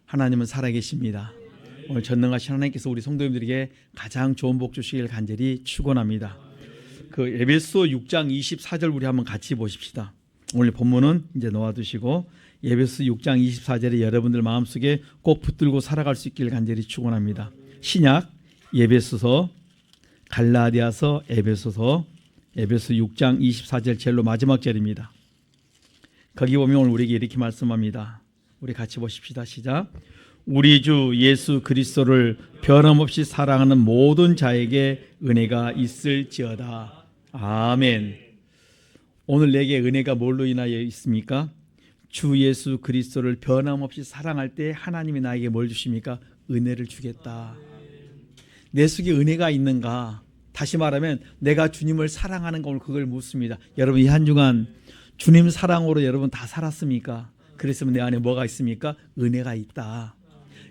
하나님은 살아계십니다. 오늘 전능하신 하나님께서 우리 성도님들에게 가장 좋은 복 주시길 간절히 축원합니다. 그 에베소 6장 24절 우리 한번 같이 보십시다. 오늘 본문은 이제 놓아두시고 에베소 6장 24절에 여러분들 마음속에 꼭 붙들고 살아갈 수 있길 간절히 축원합니다. 신약 에베소서, 갈라디아서, 에베소서, 에베소 6장 24절 제일로 마지막 절입니다. 거기 보면 오늘 우리에게 이렇게 말씀합니다. 우리 같이 보십시다. 시작. 우리 주 예수 그리스도를 변함없이 사랑하는 모든 자에게 은혜가 있을지어다. 아멘. 오늘 내게 은혜가 뭘로 인하여 있습니까? 주 예수 그리스도를 변함없이 사랑할 때 하나님이 나에게 뭘 주십니까? 은혜를 주겠다. 내 속에 은혜가 있는가? 다시 말하면 내가 주님을 사랑하는가? 오늘 그걸 묻습니다. 여러분 이 한 주간 주님 사랑으로 여러분 다 살았습니까? 그랬으면 내 안에 뭐가 있습니까? 은혜가 있다.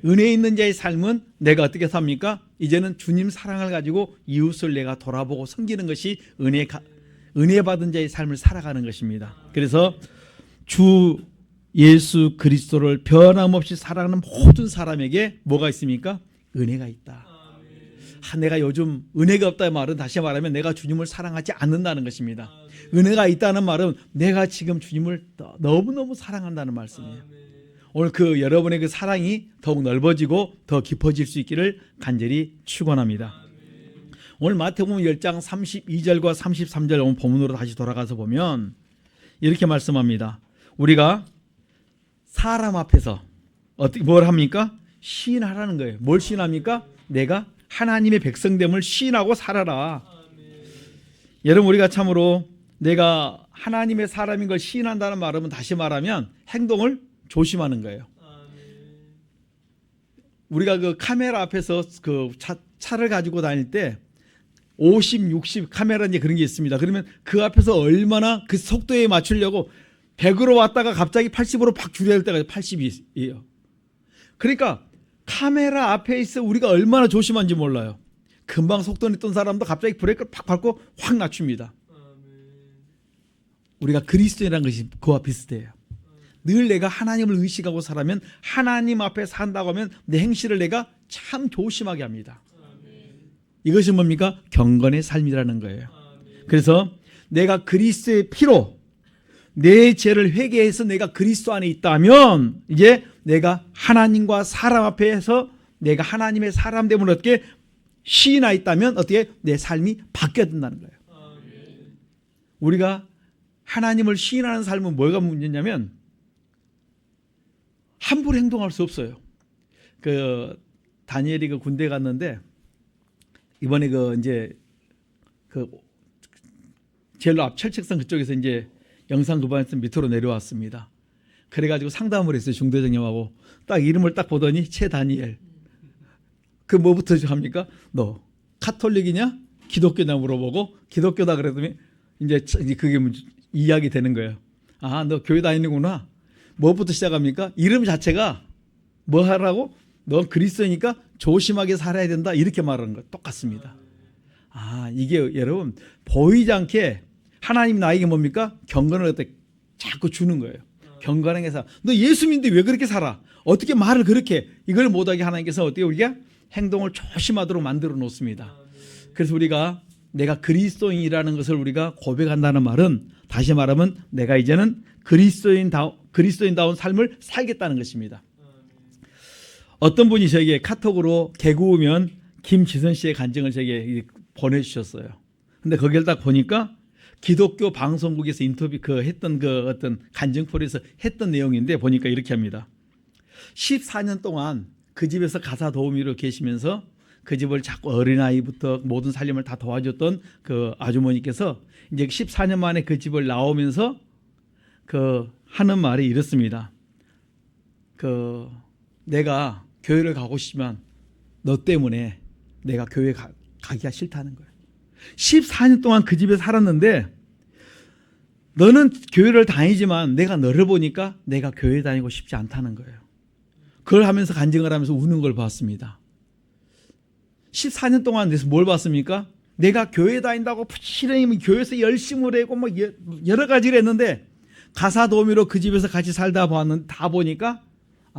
은혜 있는 자의 삶은 내가 어떻게 삽니까? 이제는 주님 사랑을 가지고 이웃을 내가 돌아보고 섬기는 것이 은혜 받은 자의 삶을 살아가는 것입니다. 그래서 주 예수 그리스도를 변함없이 사랑하는 모든 사람에게 뭐가 있습니까? 은혜가 있다. 내가 요즘 은혜가 없다는 말은 다시 말하면 내가 주님을 사랑하지 않는다는 것입니다. 은혜가 있다는 말은 내가 지금 주님을 너무너무 사랑한다는 말씀이에요. 오늘 그 여러분의 그 사랑이 더욱 넓어지고 더 깊어질 수 있기를 간절히 축원합니다. 오늘 마태복음 10장 32절과 33절 오늘 본문으로 다시 돌아가서 보면 이렇게 말씀합니다. 우리가 사람 앞에서 어떻게 뭘 합니까? 시인하라는 거예요. 뭘 시인합니까? 내가 하나님의 백성됨을 시인하고 살아라. 여러분 우리가 참으로 내가 하나님의 사람인 걸 시인한다는 말은 다시 말하면 행동을 조심하는 거예요. 우리가 그 카메라 앞에서 그 차를 가지고 다닐 때 50, 60 카메라 이제 그런 게 있습니다. 그러면 그 앞에서 얼마나 그 속도에 맞추려고 100으로 왔다가 갑자기 80으로 팍 줄여야 될 때가 80이에요. 그러니까 카메라 앞에 있어 우리가 얼마나 조심한지 몰라요. 금방 속도 냈던 사람도 갑자기 브레이크를 팍 밟고 확 낮춥니다. 우리가 그리스도인이라는 것이 그와 비슷해요. 늘 내가 하나님을 의식하고 살아면 하나님 앞에 산다고 하면 내 행실을 내가 참 조심하게 합니다. 이것이 뭡니까? 경건의 삶이라는 거예요. 그래서 내가 그리스도의 피로 내 죄를 회개해서 내가 그리스도 안에 있다면 이제 내가 하나님과 사람 앞에서 내가 하나님의 사람됨을 어떻게 시인하 있다면 어떻게 내 삶이 바뀌어야 된다는 거예요. 우리가 하나님을 시인하는 삶은 뭐가 문제냐면 함부로 행동할 수 없어요. 그 다니엘이 그 군대 갔는데 이번에 그 이제 그 제일 앞 철책선 그쪽에서 이제 영상급반에서 밑으로 내려왔습니다. 그래가지고 상담을 했어요. 중대장님하고 딱 이름을 딱 보더니 최다니엘. 그 뭐부터 합니까? 너 카톨릭이냐? 기독교냐 물어보고 기독교다 그랬더니 이제 그게 이야기 되는 거예요. 아, 너 교회 다니는구나. 뭐부터 시작합니까? 이름 자체가 뭐 하라고? 너 그리스도니까 조심하게 살아야 된다. 이렇게 말하는 거 똑같습니다. 아, 이게 여러분 보이지 않게 하나님 나에게 뭡니까? 경건을 어떻게 자꾸 주는 거예요. 경건하게 너 예수 믿는데 왜 그렇게 살아? 어떻게 말을 그렇게 이걸 못하게 하나님께서 어떻게 우리가 행동을 조심하도록 만들어 놓습니다. 그래서 우리가 내가 그리스도인이라는 것을 우리가 고백한다는 말은 다시 말하면 내가 이제는 그리스도인다운 삶을 살겠다는 것입니다. 어떤 분이 저에게 카톡으로 개구우면 김지선 씨의 간증을 저에게 보내주셨어요. 근데 거기를 딱 보니까 기독교 방송국에서 인터뷰 했던 그 어떤 간증풀에서 했던 내용인데 보니까 이렇게 합니다. 14년 동안 그 집에서 가사 도우미로 계시면서 그 집을 자꾸 어린아이부터 모든 살림을 다 도와줬던 그 아주머니께서 이제 14년 만에 그 집을 나오면서 그 하는 말이 이렇습니다. 그 내가 교회를 가고 싶지만 너 때문에 내가 교회 가기가 싫다는 거예요. 14년 동안 그 집에 살았는데 너는 교회를 다니지만 내가 너를 보니까 내가 교회 다니고 싶지 않다는 거예요. 그걸 하면서 간증을 하면서 우는 걸 봤습니다. 14년 동안 내서 뭘 봤습니까? 내가 교회 다닌다고 부지런히 교회에서 열심히 하고 뭐 여러 가지를 했는데 가사 도우미로 그 집에서 같이 살다 봤는데 다 보니까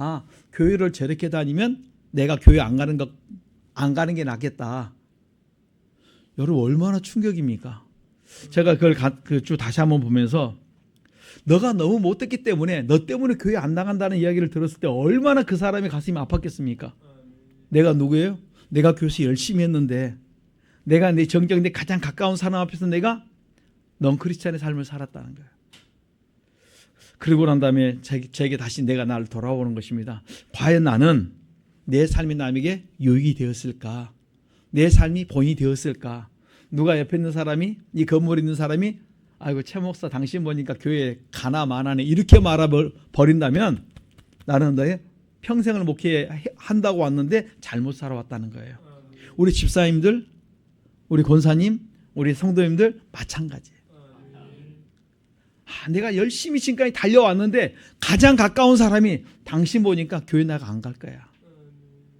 아, 교회를 저렇게 다니면 내가 교회 안 가는 게 낫겠다. 여러분 얼마나 충격입니까? 제가 그걸 쭉 다시 한번 보면서 너가 너무 못됐기 때문에 너 때문에 교회 안 나간다는 이야기를 들었을 때 얼마나 그 사람의 가슴이 아팠겠습니까? 내가 누구예요? 내가 교수 열심히 했는데 내가 내 정녕 내 가장 가까운 사람 앞에서 내가 넌 크리스찬의 삶을 살았다는 거예요. 그러고 난 다음에 제게 다시 내가 나를 돌아오는 것입니다. 과연 나는 내 삶이 남에게 유익이 되었을까? 내 삶이 본이 되었을까? 누가 옆에 있는 사람이, 이 건물에 있는 사람이 아이고 최 목사 당신 보니까 교회에 가나 마나네 이렇게 말아버린다면 나는 너의 평생을 목회한다고 왔는데 잘못 살아왔다는 거예요. 우리 집사님들, 우리 권사님, 우리 성도님들 마찬가지예요. 내가 열심히 지금까지 달려왔는데 가장 가까운 사람이 당신 보니까 교회 나가 안 갈 거야.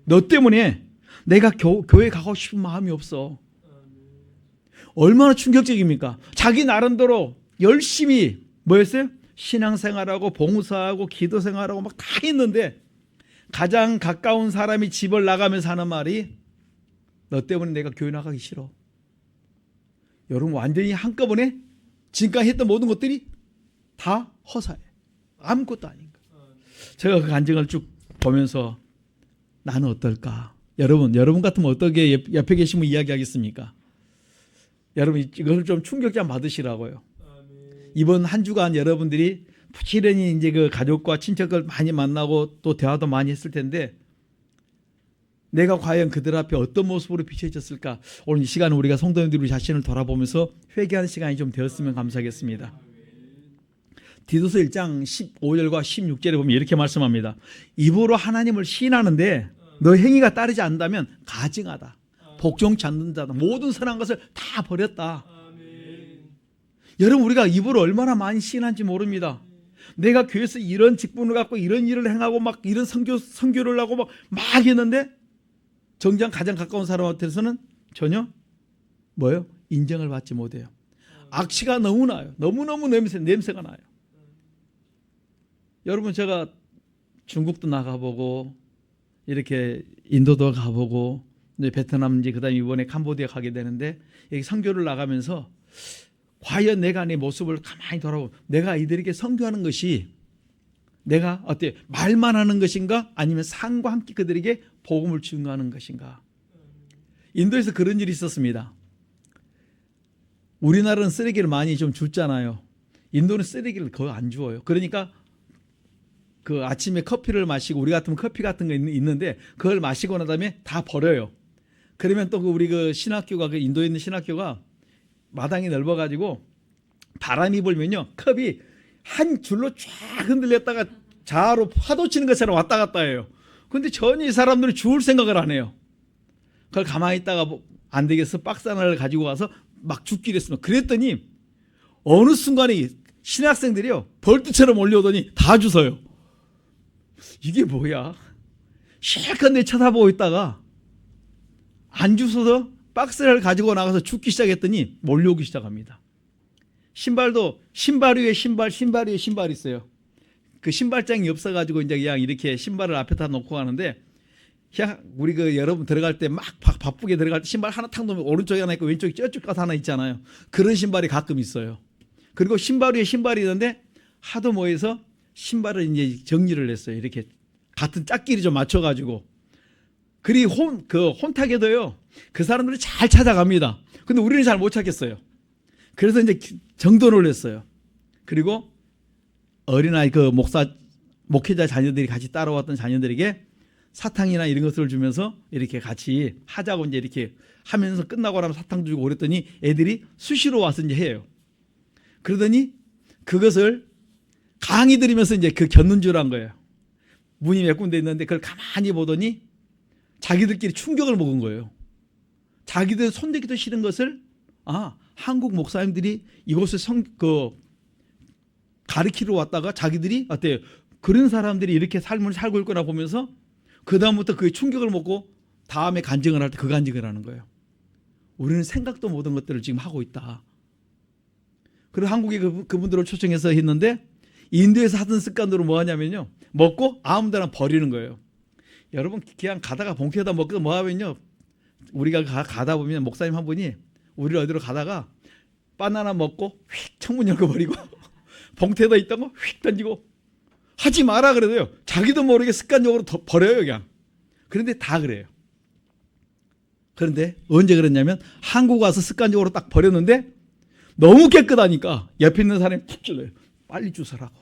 너 때문에 내가 교회 가고 싶은 마음이 없어. 얼마나 충격적입니까? 자기 나름대로 열심히 뭐였어요? 신앙생활하고 봉사하고 기도생활하고 막 다 했는데 가장 가까운 사람이 집을 나가면서 하는 말이 너 때문에 내가 교회 나가기 싫어. 여러분 완전히 한꺼번에 지금까지 했던 모든 것들이 다 허사예요. 아무것도 아닌 거예요. 제가 그 간증을 쭉 보면서 나는 어떨까? 여러분 같으면 어떻게 옆에 계시면 이야기하겠습니까? 여러분 이걸 좀 충격좀 받으시라고요. 이번 한 주간 여러분들이 부지런히 이제 그 가족과 친척을 많이 만나고 또 대화도 많이 했을 텐데 내가 과연 그들 앞에 어떤 모습으로 비춰졌을까? 오늘 이 시간에 우리가 성도님들 우리 자신을 돌아보면서 회개하는 시간이 좀 되었으면 감사하겠습니다. 디도서 1장 15절과 16절에 보면 이렇게 말씀합니다. 입으로 하나님을 시인하는데 너 행위가 따르지 않는다면 가증하다. 복종치 않는 자다. 모든 선한 것을 다 버렸다. 여러분 우리가 입으로 얼마나 많이 시인한지 모릅니다. 내가 교회에서 이런 직분을 갖고 이런 일을 행하고 막 이런 선교를 하고 막 했는데 정작 가장 가까운 사람한테서는 전혀 뭐예요? 인정을 받지 못해요. 악취가 너무 나요. 너무너무 냄새가 나요. 여러분 제가 중국도 나가보고 이렇게 인도도 가보고 이제 베트남인지 그다음에 이번에 캄보디아 가게 되는데 여기 선교를 나가면서 과연 내가 내 모습을 가만히 돌아보고 내가 이들에게 선교하는 것이 내가 어때 말만 하는 것인가 아니면 삶과 함께 그들에게 복음을 증거하는 것인가. 인도에서 그런 일이 있었습니다. 우리나라는 쓰레기를 많이 좀 줍잖아요. 인도는 쓰레기를 거의 안 주어요. 그러니까 그 아침에 커피를 마시고 우리 같으면 커피 같은 거 있는데 그걸 마시고 난 다음에 다 버려요. 그러면 또 우리 그 신학교가 그 인도에 있는 신학교가 마당이 넓어가지고 바람이 불면요 컵이 한 줄로 쫙 흔들렸다가 좌로 파도 치는 것처럼 왔다 갔다 해요. 그런데 전혀 이 사람들은 주울 생각을 안 해요. 그걸 가만히 있다가 안 되겠어 박스 하나를 가지고 와서 막 줍기로 했습니다. 그랬더니 어느 순간에 신학생들이요 벌떼처럼 몰려오더니 다 주워요. 이게 뭐야? 실컷 내 쳐다보고 있다가 안 주워서 박스를 가지고 나가서 줍기 시작했더니 몰려오기 시작합니다. 신발도 신발 위에 신발 위에 신발이 있어요. 그 신발장이 없어가지고 이제 그냥 이렇게 신발을 앞에다 놓고 가는데 그냥 우리 그 여러분 들어갈 때 막 바쁘게 들어갈 때 신발 하나 탁 놓으면 오른쪽에 하나 있고 왼쪽에 저쪽 가서 하나 있잖아요. 그런 신발이 가끔 있어요. 그리고 신발 위에 신발이 있는데 하도 모여서 신발을 이제 정리를 했어요. 이렇게 같은 짝끼리 좀 맞춰가지고. 그리고 혼탁에도요. 그 사람들이 잘 찾아갑니다. 근데 우리는 잘 못 찾겠어요. 그래서 이제 정돈을 했어요. 그리고 어린아이 그 목회자 자녀들이 같이 따라왔던 자녀들에게 사탕이나 이런 것들을 주면서 이렇게 같이 하자고 이제 이렇게 하면서 끝나고 나면 사탕 주고 그랬더니 애들이 수시로 와서 이제 해요. 그러더니 그것을 강의 들으면서 이제 그 겪는 줄 안 거예요. 문이 몇 군데 있는데 그걸 가만히 보더니 자기들끼리 충격을 먹은 거예요. 자기들 손대기도 싫은 것을 한국 목사님들이 이곳을 가르치러 왔다가 자기들이 어때요? 그런 사람들이 이렇게 삶을 살고 있구나 보면서 그 다음부터 그게 충격을 먹고 다음에 간증을 할 때 그 간증을 하는 거예요. 우리는 생각도 못한 것들을 지금 하고 있다. 그리고 한국에 그분들을 초청해서 했는데 인도에서 하던 습관으로 뭐 하냐면요, 먹고 아무 데나 버리는 거예요. 여러분 그냥 가다가 봉투에다 먹고 뭐 하면요, 우리가 가다 보면 목사님 한 분이 우리를 어디로 가다가 바나나 먹고 휙 창문 열고 버리고 봉투에다 있던 거 휙 던지고, 하지 마라 그래도요 자기도 모르게 습관적으로 버려요 그냥. 그런데 다 그래요. 그런데 언제 그랬냐면 한국 와서 습관적으로 딱 버렸는데 너무 깨끗하니까 옆에 있는 사람이 푹 찔러요. 빨리 주워라고.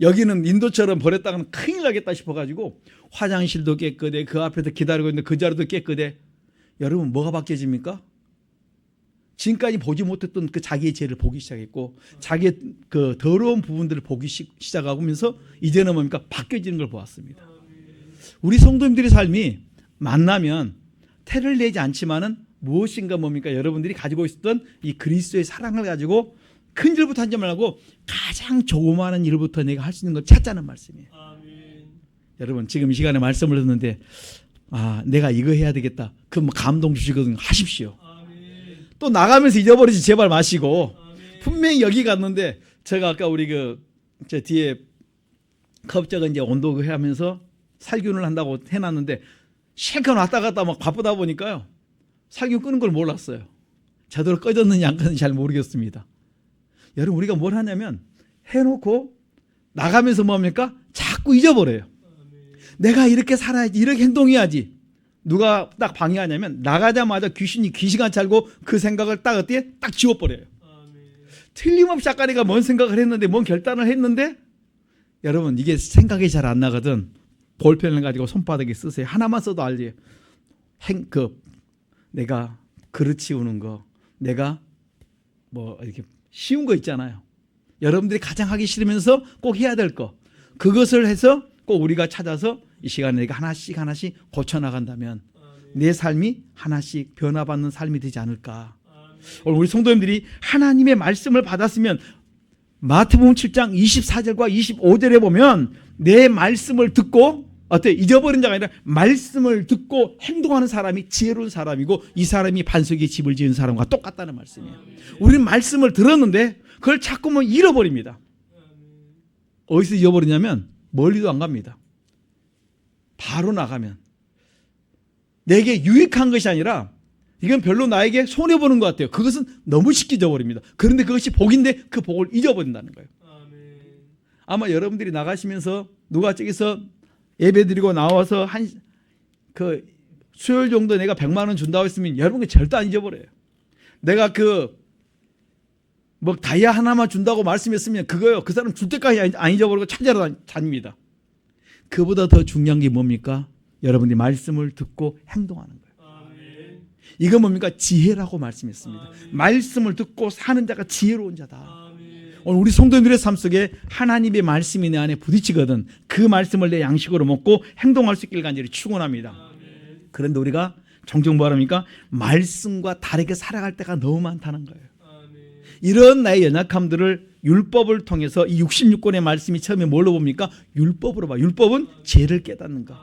여기는 인도처럼 버렸다가는 큰일 나겠다 싶어가지고 화장실도 깨끗해, 그 앞에서 기다리고 있는데 그 자리도 깨끗해. 여러분 뭐가 바뀌어집니까? 지금까지 보지 못했던 그 자기의 죄를 보기 시작했고, 자기의 그 더러운 부분들을 보기 시작하면서 이제는 뭡니까? 바뀌어지는 걸 보았습니다. 우리 성도님들의 삶이 만나면 태를 내지 않지만은 무엇인가 뭡니까? 여러분들이 가지고 있었던 이 그리스도의 사랑을 가지고 큰 일부터 하지 말고 가장 조그마한 일부터 내가 할 수 있는 걸 찾자는 말씀이에요. 아멘. 여러분 지금 이 시간에 말씀을 듣는데 내가 이거 해야 되겠다. 그럼 감동 주시거든요. 하십시오. 아멘. 또 나가면서 잊어버리지 제발 마시고. 아멘. 분명히 여기 갔는데 제가 아까 우리 제 뒤에 컵저가 이제 온도 하면서 살균을 한다고 해놨는데 실컷 왔다 갔다 막 바쁘다 보니까요 살균 끄는 걸 몰랐어요. 제대로 꺼졌는지 안 꺼졌는지 잘 모르겠습니다. 여러분 우리가 뭘 하냐면 해놓고 나가면서 뭡니까? 자꾸 잊어버려요. 내가 이렇게 살아야지, 이렇게 행동해야지. 누가 딱 방해하냐면 나가자마자 귀신이 귀신같이 알고 그 생각을 딱 어떻게 딱 지워버려요. 틀림없이 아까 내가 뭔 생각을 했는데, 뭔 결단을 했는데, 여러분 이게 생각이 잘 안 나거든. 볼펜을 가지고 손바닥에 쓰세요. 하나만 써도 알지. 내가 그릇 치우는 거, 내가 뭐 이렇게 쉬운 거 있잖아요. 여러분들이 가장 하기 싫으면서 꼭 해야 될 거, 그것을 해서 꼭 우리가 찾아서 이 시간에 내가 하나씩 하나씩 고쳐나간다면 내 삶이 하나씩 변화받는 삶이 되지 않을까. 오늘 우리 성도님들이 하나님의 말씀을 받았으면 마태복음 7장 24절과 25절에 보면 내 말씀을 듣고 잊어버린 자가 아니라 말씀을 듣고 행동하는 사람이 지혜로운 사람이고, 이 사람이 반석에 집을 지은 사람과 똑같다는 말씀이에요. 우리는 말씀을 들었는데 그걸 자꾸만 잃어버립니다. 어디서 잊어버리냐면 멀리도 안 갑니다. 바로 나가면 내게 유익한 것이 아니라 이건 별로 나에게 손해보는 것 같아요. 그것은 너무 쉽게 잊어버립니다. 그런데 그것이 복인데 그 복을 잊어버린다는 거예요. 아마 여러분들이 나가시면서 누가 저기서 예배드리고 나와서 수요일 정도 내가 100만 원 준다고 했으면 여러분이 절대 안 잊어버려요. 내가 다이아 하나만 준다고 말씀했으면 그거요, 그 사람 줄 때까지 안 잊어버리고 찾아러 다닙니다. 그보다 더 중요한 게 뭡니까? 여러분이 말씀을 듣고 행동하는 거예요. 아멘. 이거 뭡니까? 지혜라고 말씀했습니다. 아멘. 말씀을 듣고 사는 자가 지혜로운 자다. 아멘. 오늘 우리 성도님들의 삶 속에 하나님의 말씀이 내 안에 부딪히거든 그 말씀을 내 양식으로 먹고 행동할 수 있길 간절히 축원합니다. 아멘. 그런데 우리가 종종 뭐합니까? 말씀과 다르게 살아갈 때가 너무 많다는 거예요. 아멘. 이런 나의 연약함들을 율법을 통해서, 이 66권의 말씀이 처음에 뭘로 봅니까? 율법으로 봐. 율법은 죄를 깨닫는 거.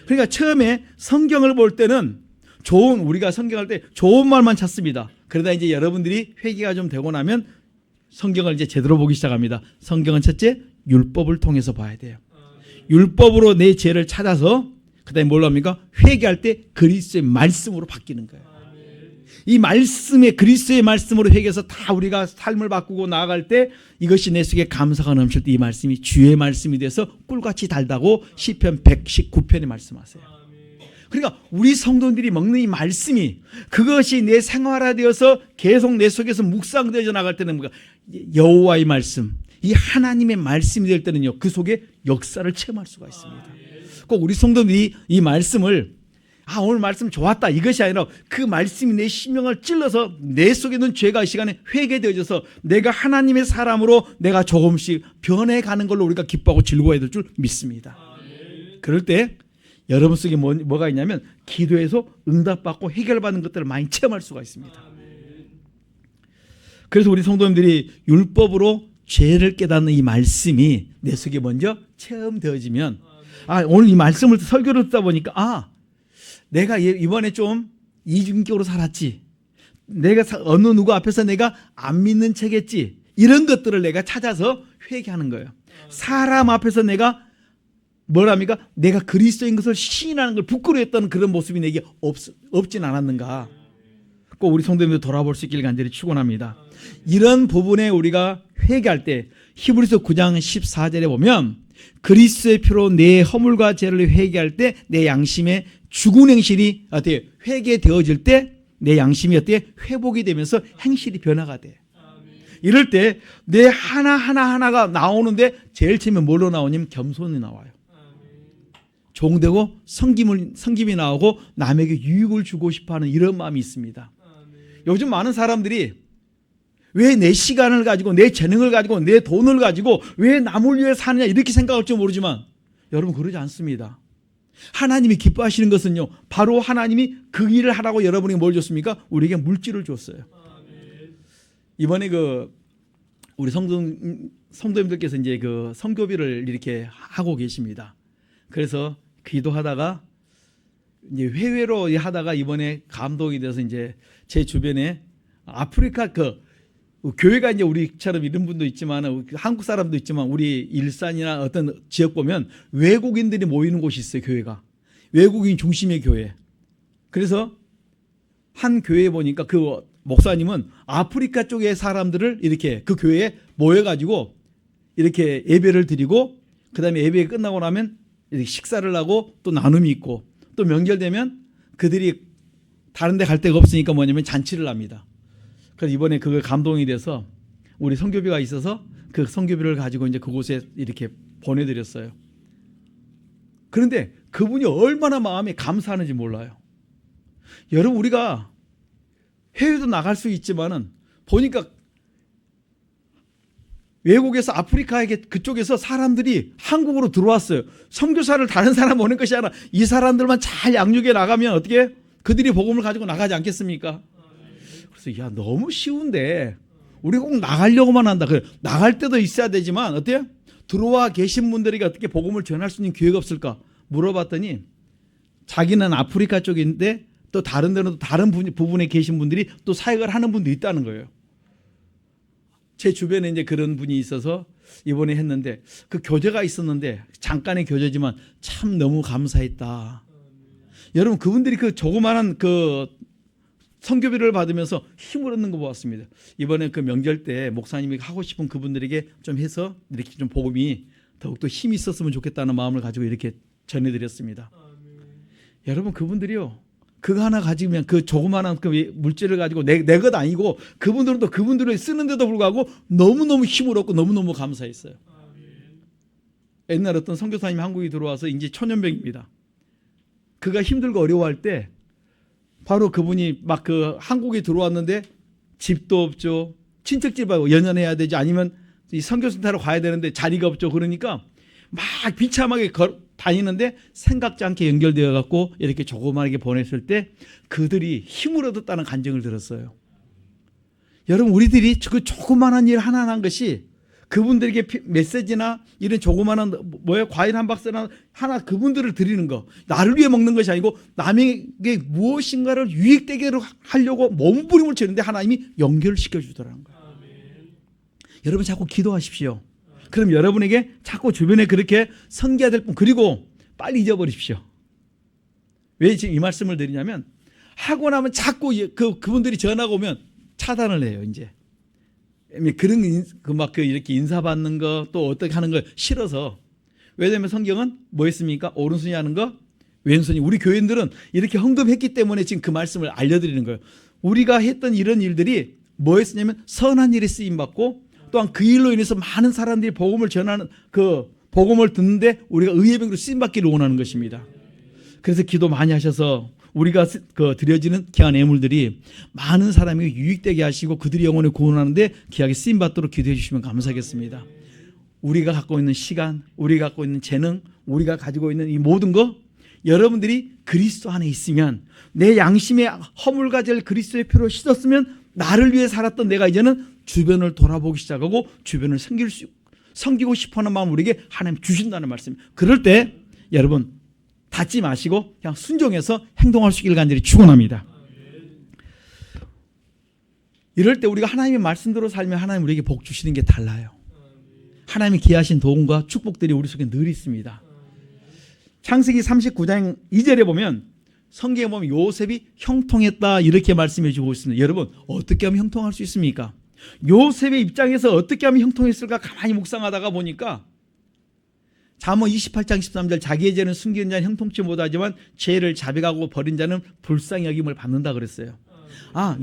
그러니까 처음에 성경을 볼 때는 우리가 성경할 때 좋은 말만 찾습니다. 그러다 이제 여러분들이 회개가 좀 되고 나면 성경을 이제 제대로 보기 시작합니다. 성경은 첫째 율법을 통해서 봐야 돼요. 율법으로 내 죄를 찾아서 그다음에 뭘 합니까? 회개할 때 그리스도의 말씀으로 바뀌는 거예요. 이 말씀에, 그리스도의 말씀으로 회개해서 다 우리가 삶을 바꾸고 나아갈 때 이것이 내 속에 감사가 넘칠 때 이 말씀이 주의 말씀이 돼서 꿀같이 달다고 시편 119편에 말씀하세요. 그러니까 우리 성도들이 먹는 이 말씀이, 그것이 내 생활화되어서 계속 내 속에서 묵상되어져 나갈 때는 뭐가 여호와의 말씀, 이 하나님의 말씀이 될 때는요, 그 속에 역사를 체험할 수가 있습니다. 꼭 우리 성도들이 이 말씀을 오늘 말씀 좋았다 이것이 아니라 그 말씀이 내 심령을 찔러서 내 속에 있는 죄가 이 시간에 회개되어져서 내가 하나님의 사람으로 내가 조금씩 변해가는 걸로 우리가 기뻐하고 즐거워해야 될 줄 믿습니다. 그럴 때 여러분 속에 뭐가 있냐면 기도해서 응답받고 해결받는 것들을 많이 체험할 수가 있습니다. 그래서 우리 성도님들이 율법으로 죄를 깨닫는 이 말씀이 내 속에 먼저 체험되어지면 오늘 이 말씀을 설교를 듣다 보니까 내가 이번에 좀 이중격으로 살았지, 내가 어느 누구 앞에서 내가 안 믿는 척했지, 이런 것들을 내가 찾아서 회개하는 거예요. 사람 앞에서 내가 뭐랍니까? 내가 그리스도인 것을 시인하는 걸 부끄러워했던 그런 모습이 내게 없진 않았는가? 꼭 우리 성도님들 돌아볼 수 있길 간절히 축원합니다. 이런 부분에 우리가 회개할 때 히브리서 9장 14절에 보면 그리스도의 피로 내 허물과 죄를 회개할 때 내 양심의 죽은 행실이 어떻게 회개되어질 때 내 양심이 어떻게 회복이 되면서 행실이 변화가 돼. 이럴 때 내 하나가 나오는데 제일 처음에 뭘로 나오냐면 겸손이 나와요. 종되고 성김이 나오고 남에게 유익을 주고 싶어하는 이런 마음이 있습니다. 요즘 많은 사람들이 왜 내 시간을 가지고 내 재능을 가지고 내 돈을 가지고 왜 남을 위해 사느냐 이렇게 생각할지 모르지만 여러분 그러지 않습니다. 하나님이 기뻐하시는 것은요 바로 하나님이 그 일을 하라고 여러분에게 뭘 줬습니까? 우리에게 물질을 줬어요. 이번에 우리 성도님들께서 이제 그 선교비를 이렇게 하고 계십니다. 그래서 기도하다가 이제 회외로 하다가 이번에 감동이 돼서 이제 제 주변에 아프리카 교회가 이제 우리처럼 이런 분도 있지만 한국 사람도 있지만 우리 일산이나 어떤 지역 보면 외국인들이 모이는 곳이 있어요. 교회가 외국인 중심의 교회. 그래서 한 교회에 보니까 그 목사님은 아프리카 쪽의 사람들을 이렇게 그 교회에 모여가지고 이렇게 예배를 드리고 그 다음에 예배가 끝나고 나면 이렇게 식사를 하고 또 나눔이 있고 또 명절되면 그들이 다른 데 갈 데가 없으니까 뭐냐면 잔치를 합니다. 그래서 이번에 그걸 감동이 돼서 우리 선교비가 있어서 그 선교비를 가지고 이제 그곳에 이렇게 보내드렸어요. 그런데 그분이 얼마나 마음이 감사하는지 몰라요. 여러분 우리가 해외도 나갈 수 있지만은 보니까 외국에서 아프리카에게 그쪽에서 사람들이 한국으로 들어왔어요. 선교사를 다른 사람 오는 것이 아니라 이 사람들만 잘 양육해 나가면 어떻게 그들이 복음을 가지고 나가지 않겠습니까? 그래서 야 너무 쉬운데 우리가 꼭 나가려고만 한다. 그래 나갈 때도 있어야 되지만 어때요? 들어와 계신 분들에게 어떻게 복음을 전할 수 있는 기회가 없을까 물어봤더니 자기는 아프리카 쪽인데 또 다른 데는 또 다른 부분에 계신 분들이 또 사역을 하는 분도 있다는 거예요. 제 주변에 이제 그런 분이 있어서 이번에 했는데 그 교제가 있었는데 잠깐의 교제지만 참 너무 감사했다. 여러분 그분들이 그 조그마한 그 선교비를 받으면서 힘을 얻는 거 보았습니다. 이번에 그 명절 때 목사님이 하고 싶은 그분들에게 좀 해서 이렇게 좀 복음이 더욱더 힘이 있었으면 좋겠다는 마음을 가지고 이렇게 전해드렸습니다. 여러분 그분들이요. 그거 하나 가지면 그 조그마한 그 물질을 가지고 내 것 아니고 그분들은 또 그분들을 쓰는데도 불구하고 너무너무 힘을 얻고 너무너무 감사했어요. 옛날 어떤 선교사님이 한국에 들어와서 이제 초년병입니다. 그가 힘들고 어려워할 때 바로 그분이 막 그 한국에 들어왔는데 집도 없죠. 친척집하고 연연해야 되지 아니면 이 선교센터로 가야 되는데 자리가 없죠. 그러니까 막 비참하게 다니는데 생각지 않게 연결되어 갖고 이렇게 조그맣게 보냈을 때 그들이 힘을 얻었다는 간증을 들었어요. 여러분 우리들이 그 조그마한 일 하나한 것이 그분들에게 메시지나 이런 조그마한 과일 한 박스나 하나 그분들을 드리는 거 나를 위해 먹는 것이 아니고 남에게 무엇인가를 유익되게 하려고 몸부림을 치는데 하나님이 연결시켜 주더라는 거예요. 여러분 자꾸 기도하십시오. 그럼 여러분에게 자꾸 주변에 그렇게 선교해야 될 분 그리고 빨리 잊어버리십시오. 왜 지금 이 말씀을 드리냐면 하고 나면 자꾸 그분들이 전화가 오면 차단을 해요. 이제 그런 이렇게 인사받는 거 또 어떻게 하는 걸 싫어서 왜냐하면 성경은 뭐 했습니까? 오른손이 하는 거 왼손이 우리 교인들은 이렇게 헌금했기 때문에 지금 그 말씀을 알려드리는 거예요. 우리가 했던 이런 일들이 뭐 했었냐면 선한 일에 쓰임받고 또한 그 일로 인해서 많은 사람들이 복음을 전하는 그 복음을 듣는데 우리가 의의 병으로 쓰임받기를 원하는 것입니다. 그래서 기도 많이 하셔서 우리가 드려지는 귀한 예물들이 많은 사람에게 유익되게 하시고 그들이 영혼을 구원하는데 귀하게 쓰임받도록 기도해 주시면 감사하겠습니다. 우리가 갖고 있는 시간, 우리가 갖고 있는 재능, 우리가 가지고 있는 이 모든 거 여러분들이 그리스도 안에 있으면 내 양심의 허물과 죄를 그리스도의 피로 씻었으면 나를 위해 살았던 내가 이제는 주변을 돌아보기 시작하고 주변을 섬기고 싶어하는 마음을 우리에게 하나님 주신다는 말씀입니다. 그럴 때 여러분 닫지 마시고 그냥 순종해서 행동할 수 있기를 간절히 축원합니다. 이럴 때 우리가 하나님의 말씀대로 살면 하나님 우리에게 복 주시는 게 달라요. 하나님이 기하신 도움과 축복들이 우리 속에 늘 있습니다. 창세기 39장 2절에 보면 성경에 보면 요셉이 형통했다 이렇게 말씀해 주고 있습니다. 여러분 어떻게 하면 형통할 수 있습니까? 요셉의 입장에서 어떻게 하면 형통했을까 가만히 묵상하다가 보니까 잠언 28장 13절 자기의 죄는 숨기는 자는 형통치 못하지만 죄를 자백하고 버린 자는 불쌍히 여김을 받는다 그랬어요.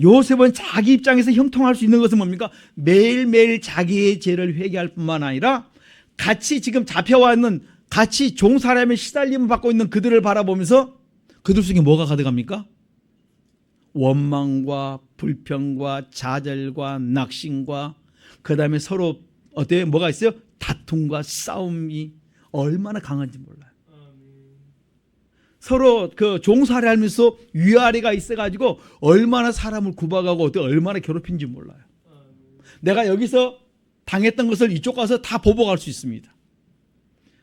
요셉은 자기 입장에서 형통할 수 있는 것은 뭡니까? 매일매일 자기의 죄를 회개할 뿐만 아니라 같이 지금 잡혀와 있는 같이 종살이하며 시달림을 받고 있는 그들을 바라보면서 그들 속에 뭐가 가득합니까? 원망과 불평과 좌절과 낙심과 그 다음에 서로 어때요? 뭐가 있어요? 다툼과 싸움이 얼마나 강한지 몰라요. 서로 그 종살이하면서 위아래가 있어가지고 얼마나 사람을 구박하고 얼마나 괴롭힌지 몰라요. 내가 여기서 당했던 것을 이쪽 가서 다 보복할 수 있습니다.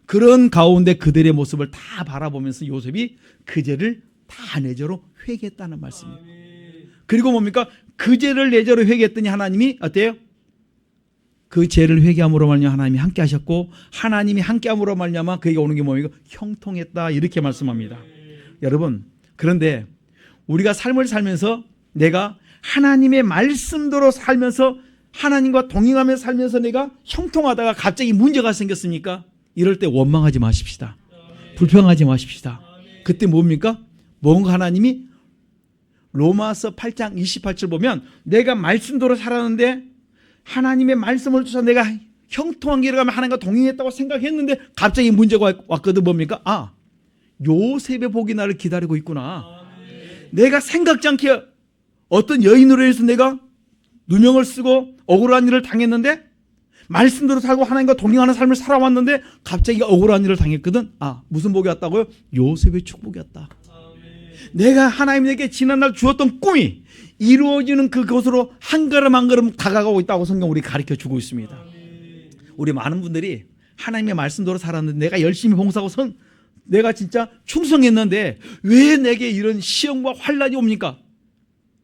그런 가운데 그들의 모습을 다 바라보면서 요셉이 그 죄를 다 내 죄로 회개했다는 말씀입니다. 그리고 뭡니까? 그 죄를 내 죄로 회개했더니 하나님이 어때요? 그 죄를 회개함으로 말미암아 하나님이 함께 하셨고 하나님이 함께함으로 말미암아 그에게 오는 게 뭡니까? 형통했다 이렇게 말씀합니다. 여러분 그런데 우리가 삶을 살면서 내가 하나님의 말씀대로 살면서 하나님과 동행하며 살면서 내가 형통하다가 갑자기 문제가 생겼습니까? 이럴 때 원망하지 마십시다. 불평하지 마십시다. 그때 뭡니까? 뭔가 하나님이 로마서 8장 28절 보면 내가 말씀대로 살았는데 하나님의 말씀을 주셔서 내가 형통한 길을 가면 하나님과 동행했다고 생각했는데 갑자기 문제가 왔거든. 뭡니까? 요셉의 복이 나를 기다리고 있구나. 내가 생각지 않게 어떤 여인으로 해서 내가 누명을 쓰고 억울한 일을 당했는데 말씀대로 살고 하나님과 동행하는 삶을 살아왔는데 갑자기 억울한 일을 당했거든. 무슨 복이 왔다고요? 요셉의 축복이 왔다. 내가 하나님에게 지난날 주었던 꿈이 이루어지는 그곳으로 한 걸음 한 걸음 다가가고 있다고 성경 우리 가르쳐 주고 있습니다. 우리 많은 분들이 하나님의 말씀대로 살았는데 내가 열심히 봉사하고 내가 진짜 충성했는데 왜 내게 이런 시험과 환난이 옵니까?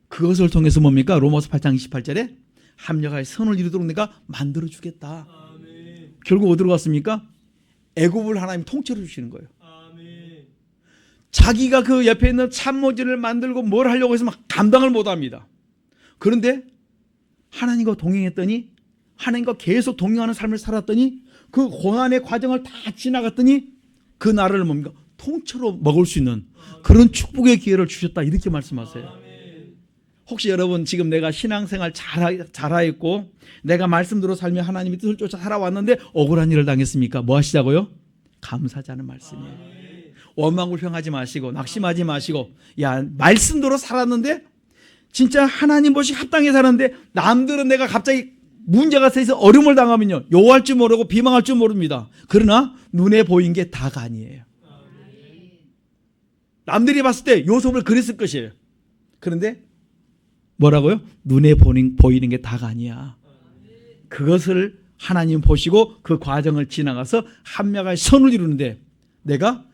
그것을 통해서 뭡니까? 로마서 8장 28절에 합력하여 선을 이루도록 내가 만들어 주겠다. 결국 어디로 갔습니까? 애굽을 하나님 통째로 주시는 거예요. 자기가 그 옆에 있는 참모진을 만들고 뭘 하려고 해서 막 감당을 못합니다. 그런데 하나님과 동행했더니 하나님과 계속 동행하는 삶을 살았더니 그 고난의 과정을 다 지나갔더니 그 나라를 뭡니까? 통째로 먹을 수 있는 그런 축복의 기회를 주셨다 이렇게 말씀하세요. 혹시 여러분 지금 내가 신앙생활 잘하였고 내가 말씀대로 살며 하나님의 뜻을 쫓아 살아왔는데 억울한 일을 당했습니까? 뭐 하시자고요? 감사하자는 말씀이에요. 원망불평하지 마시고 낙심하지 마시고 말씀대로 살았는데 진짜 하나님 보시 합당히 살았는데 남들은 내가 갑자기 문제가 생겨서 어려움을 당하면요 요할 줄 모르고 비방할 줄 모릅니다. 그러나 눈에 보인 게 다가 아니에요. 남들이 봤을 때 요셉을 그랬을 것이에요. 그런데 뭐라고요? 눈에 보이는 게 다가 아니야. 그것을 하나님 보시고 그 과정을 지나가서 합력하여 선을 이루는데 내가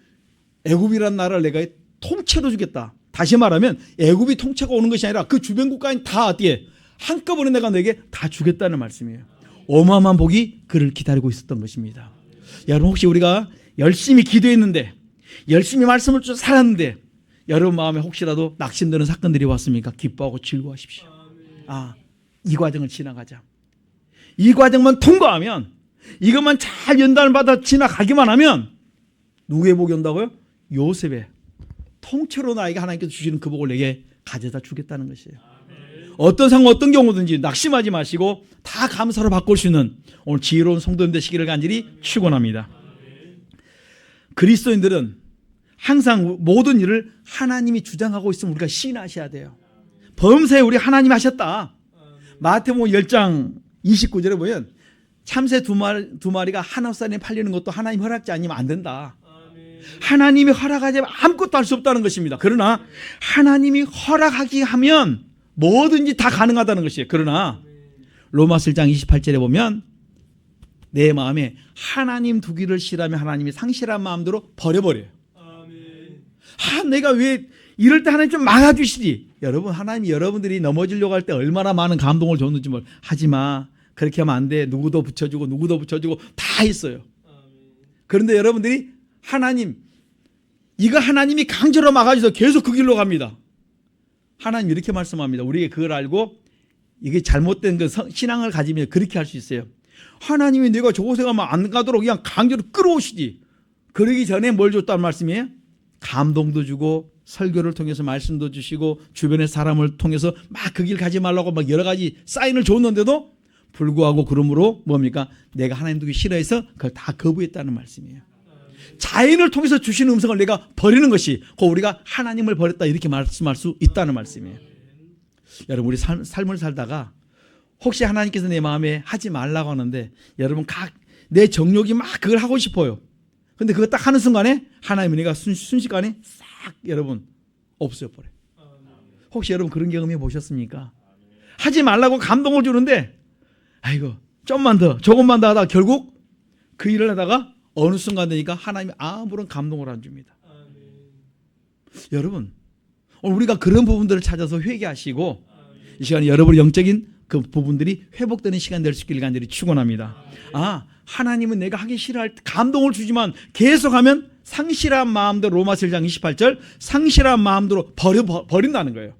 애굽이라는 나라를 내가 통째로 주겠다. 다시 말하면 애굽이 통째가 오는 것이 아니라 그 주변 국가인 다 어디에 한꺼번에 내가 너에게 다 주겠다는 말씀이에요. 어마어마한 복이 그를 기다리고 있었던 것입니다. 여러분 혹시 우리가 열심히 기도했는데 열심히 말씀을 쫓아 살았는데 여러분 마음에 혹시라도 낙심되는 사건들이 왔습니까? 기뻐하고 즐거워하십시오. 이 과정을 지나가자. 이 과정만 통과하면 이것만 잘 연단을 받아 지나가기만 하면 누구의 복이 온다고요? 요셉의 통째로 나에게 하나님께서 주시는 그 복을 내게 가져다 주겠다는 것이에요. 어떤 상황 어떤 경우든지 낙심하지 마시고 다 감사로 바꿀 수 있는 오늘 지혜로운 성도님 되시기를 간절히 축원합니다. 그리스도인들은 항상 모든 일을 하나님이 주장하고 있으면 우리가 시인하셔야 돼요. 범사에 우리 하나님이 하셨다. 마태복음 10장 29절에 보면 참새 두 마리가 한없산에 팔리는 것도 하나님 허락지 아니면 안 된다. 하나님이 허락하지 않으면 아무것도 할 수 없다는 것입니다. 그러나 하나님이 허락하기 하면 뭐든지 다 가능하다는 것이에요. 그러나 로마서 1장 28절에 보면 내 마음에 하나님 두기를 싫어하면 하나님이 상실한 마음대로 버려버려요. 내가 왜 이럴 때 하나님 좀 막아주시지. 여러분 하나님이 여러분들이 넘어지려고 할 때 얼마나 많은 감동을 줬는지 하지마. 그렇게 하면 안 돼. 누구도 붙여주고 누구도 붙여주고 다 있어요. 그런데 여러분들이 하나님, 이거 하나님이 강제로 막아줘서 계속 그 길로 갑니다. 하나님 이렇게 말씀합니다. 우리에게 그걸 알고 이게 잘못된 그 신앙을 가지면 그렇게 할 수 있어요. 하나님이 내가 저곳에 가면 안 가도록 그냥 강제로 끌어오시지. 그러기 전에 뭘 줬다는 말씀이에요? 감동도 주고 설교를 통해서 말씀도 주시고 주변의 사람을 통해서 막 그 길 가지 말라고 막 여러 가지 사인을 줬는데도 불구하고 그러므로 뭡니까? 내가 하나님 두기 싫어해서 그걸 다 거부했다는 말씀이에요. 자인을 통해서 주시는 음성을 내가 버리는 것이 곧 우리가 하나님을 버렸다 이렇게 말씀할 수 있다는 말씀이에요. 여러분 우리 삶을 살다가 혹시 하나님께서 내 마음에 하지 말라고 하는데 여러분 내 정욕이 막 그걸 하고 싶어요. 근데 그거 딱 하는 순간에 하나님이 내가 순식간에 싹 여러분 없어져버려요. 혹시 여러분 그런 경험 해보셨습니까? 하지 말라고 감동을 주는데 아이고 좀만 더 조금만 더 하다가 결국 그 일을 하다가 어느 순간 되니까 하나님이 아무런 감동을 안 줍니다. 여러분 우리가 그런 부분들을 찾아서 회개하시고 이 시간에 여러분의 영적인 그 부분들이 회복되는 시간 될 수 있기를 간절히 축원합니다. 하나님은 내가 하기 싫어할 때 감동을 주지만 계속하면 상실한 마음대로 로마서 1장 28절 상실한 마음대로 버린다는 거예요.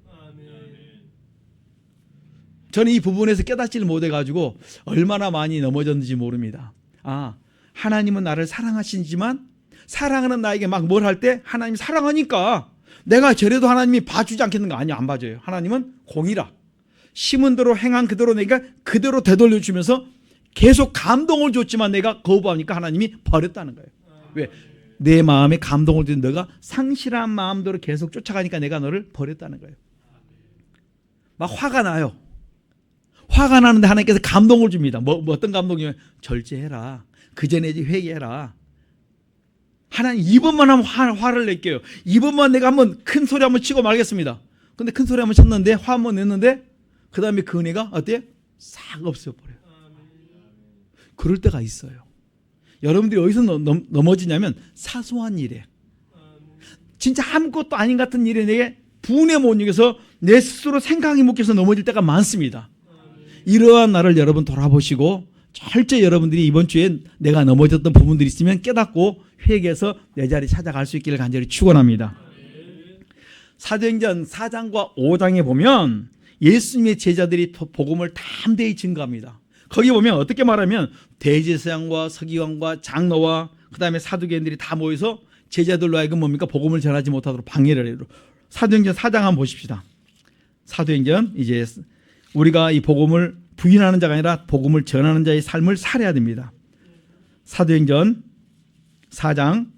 저는 이 부분에서 깨닫지를 못해가지고 얼마나 많이 넘어졌는지 모릅니다. 하나님은 나를 사랑하시지만 사랑하는 나에게 막 뭘 할 때 하나님이 사랑하니까 내가 저래도 하나님이 봐주지 않겠는가? 아니요, 안 봐줘요. 하나님은 공이라 심은 대로 행한 그대로 내가 그대로 되돌려주면서 계속 감동을 줬지만 내가 거부하니까 하나님이 버렸다는 거예요. 왜? 내 마음에 감동을 준 너가 상실한 마음대로 계속 쫓아가니까 내가 너를 버렸다는 거예요. 막 화가 나요. 화가 나는데 하나님께서 감동을 줍니다. 뭐 어떤 감동이면 절제해라. 그 전에 회개해라. 하나님 이번만 하면 화를 낼게요. 이번만 내가 한번 큰 소리 한번 치고 말겠습니다. 근데 큰 소리 한번 쳤는데 화 한번 냈는데 그 다음에 그 은혜가 어때요? 싹 없어버려요. 그럴 때가 있어요. 여러분들이 어디서 넘어지냐면 사소한 일에 진짜 아무것도 아닌 같은 일에 내게 분에 못 이겨서 내 스스로 생각이 묶여서 넘어질 때가 많습니다. 이러한 나를 여러분 돌아보시고 철저히 여러분들이 이번 주에 내가 넘어졌던 부분들이 있으면 깨닫고 회개해서 내 자리 찾아갈 수 있기를 간절히 축원합니다. 사도행전 4장과 5장에 보면 예수님의 제자들이 복음을 담대히 증거합니다. 거기 보면 어떻게 말하면 대제사장과 서기관과 장로와 그 다음에 사두개인들이 다 모여서 제자들로 하여금 뭡니까? 복음을 전하지 못하도록 방해를 해요. 사도행전 4장 한번 보십시다. 사도행전 이제 우리가 이 복음을 부인하는 자가 아니라 복음을 전하는 자의 삶을 살아야 됩니다. 사도행전 4장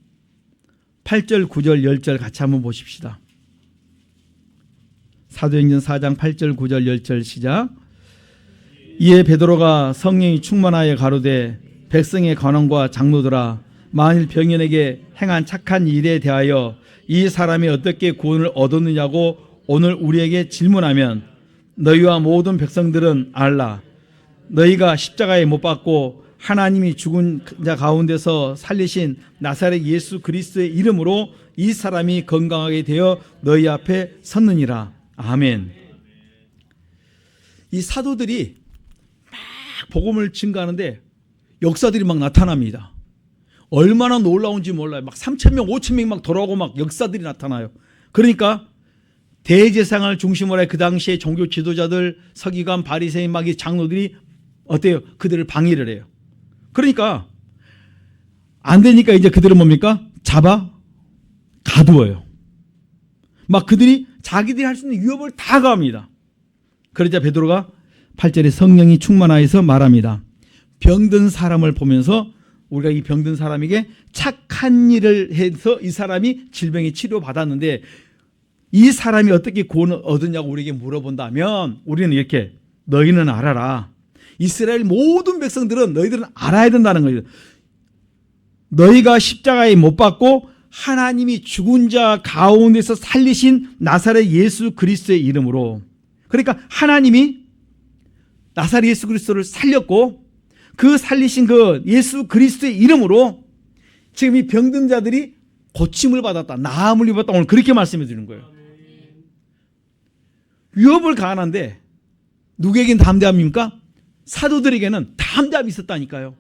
8절 9절 10절 같이 한번 보십시다. 사도행전 4장 8절 9절 10절 시작. 이에 베드로가 성령이 충만하여 가로되 백성의 관원과 장로들아 만일 병인에게 행한 착한 일에 대하여 이 사람이 어떻게 구원을 얻었느냐고 오늘 우리에게 질문하면 너희와 모든 백성들은 알라. 너희가 십자가에 못 박고 하나님이 죽은 자 가운데서 살리신 나사렛 예수 그리스도의 이름으로 이 사람이 건강하게 되어 너희 앞에 섰느니라. 아멘. 이 사도들이 막 복음을 증거하는데 역사들이 막 나타납니다. 얼마나 놀라운지 몰라요. 막 3,000명, 5,000명 막 돌아오고 막 역사들이 나타나요. 그러니까 대제사장을 중심으로 해 그 당시에 종교 지도자들, 서기관, 바리새인 막 이 장로들이 어때요? 그들을 방해를 해요. 그러니까 안 되니까 이제 그들은 뭡니까? 잡아 가두어요. 막 그들이 자기들이 할 수 있는 위협을 다 가합니다. 그러자 베드로가 8절에 성령이 충만하여서 말합니다. 병든 사람을 보면서 우리가 이 병든 사람에게 착한 일을 해서 이 사람이 질병이 치료받았는데 이 사람이 어떻게 구원을 얻었냐고 우리에게 물어본다면 우리는 이렇게 너희는 알아라. 이스라엘 모든 백성들은 너희들은 알아야 된다는 거예요. 너희가 십자가에 못 박고 하나님이 죽은 자 가운데서 살리신 나사렛 예수 그리스도의 이름으로, 그러니까 하나님이 나사렛 예수 그리스도를 살렸고 그 살리신 그 예수 그리스도의 이름으로 지금 이 병든 자들이 고침을 받았다, 나음을 입었다, 오늘 그렇게 말씀해 주는 거예요. 위협을 가하는데 누구에겐 담대함입니까? 사도들에게는 담대함이 있었다니까요.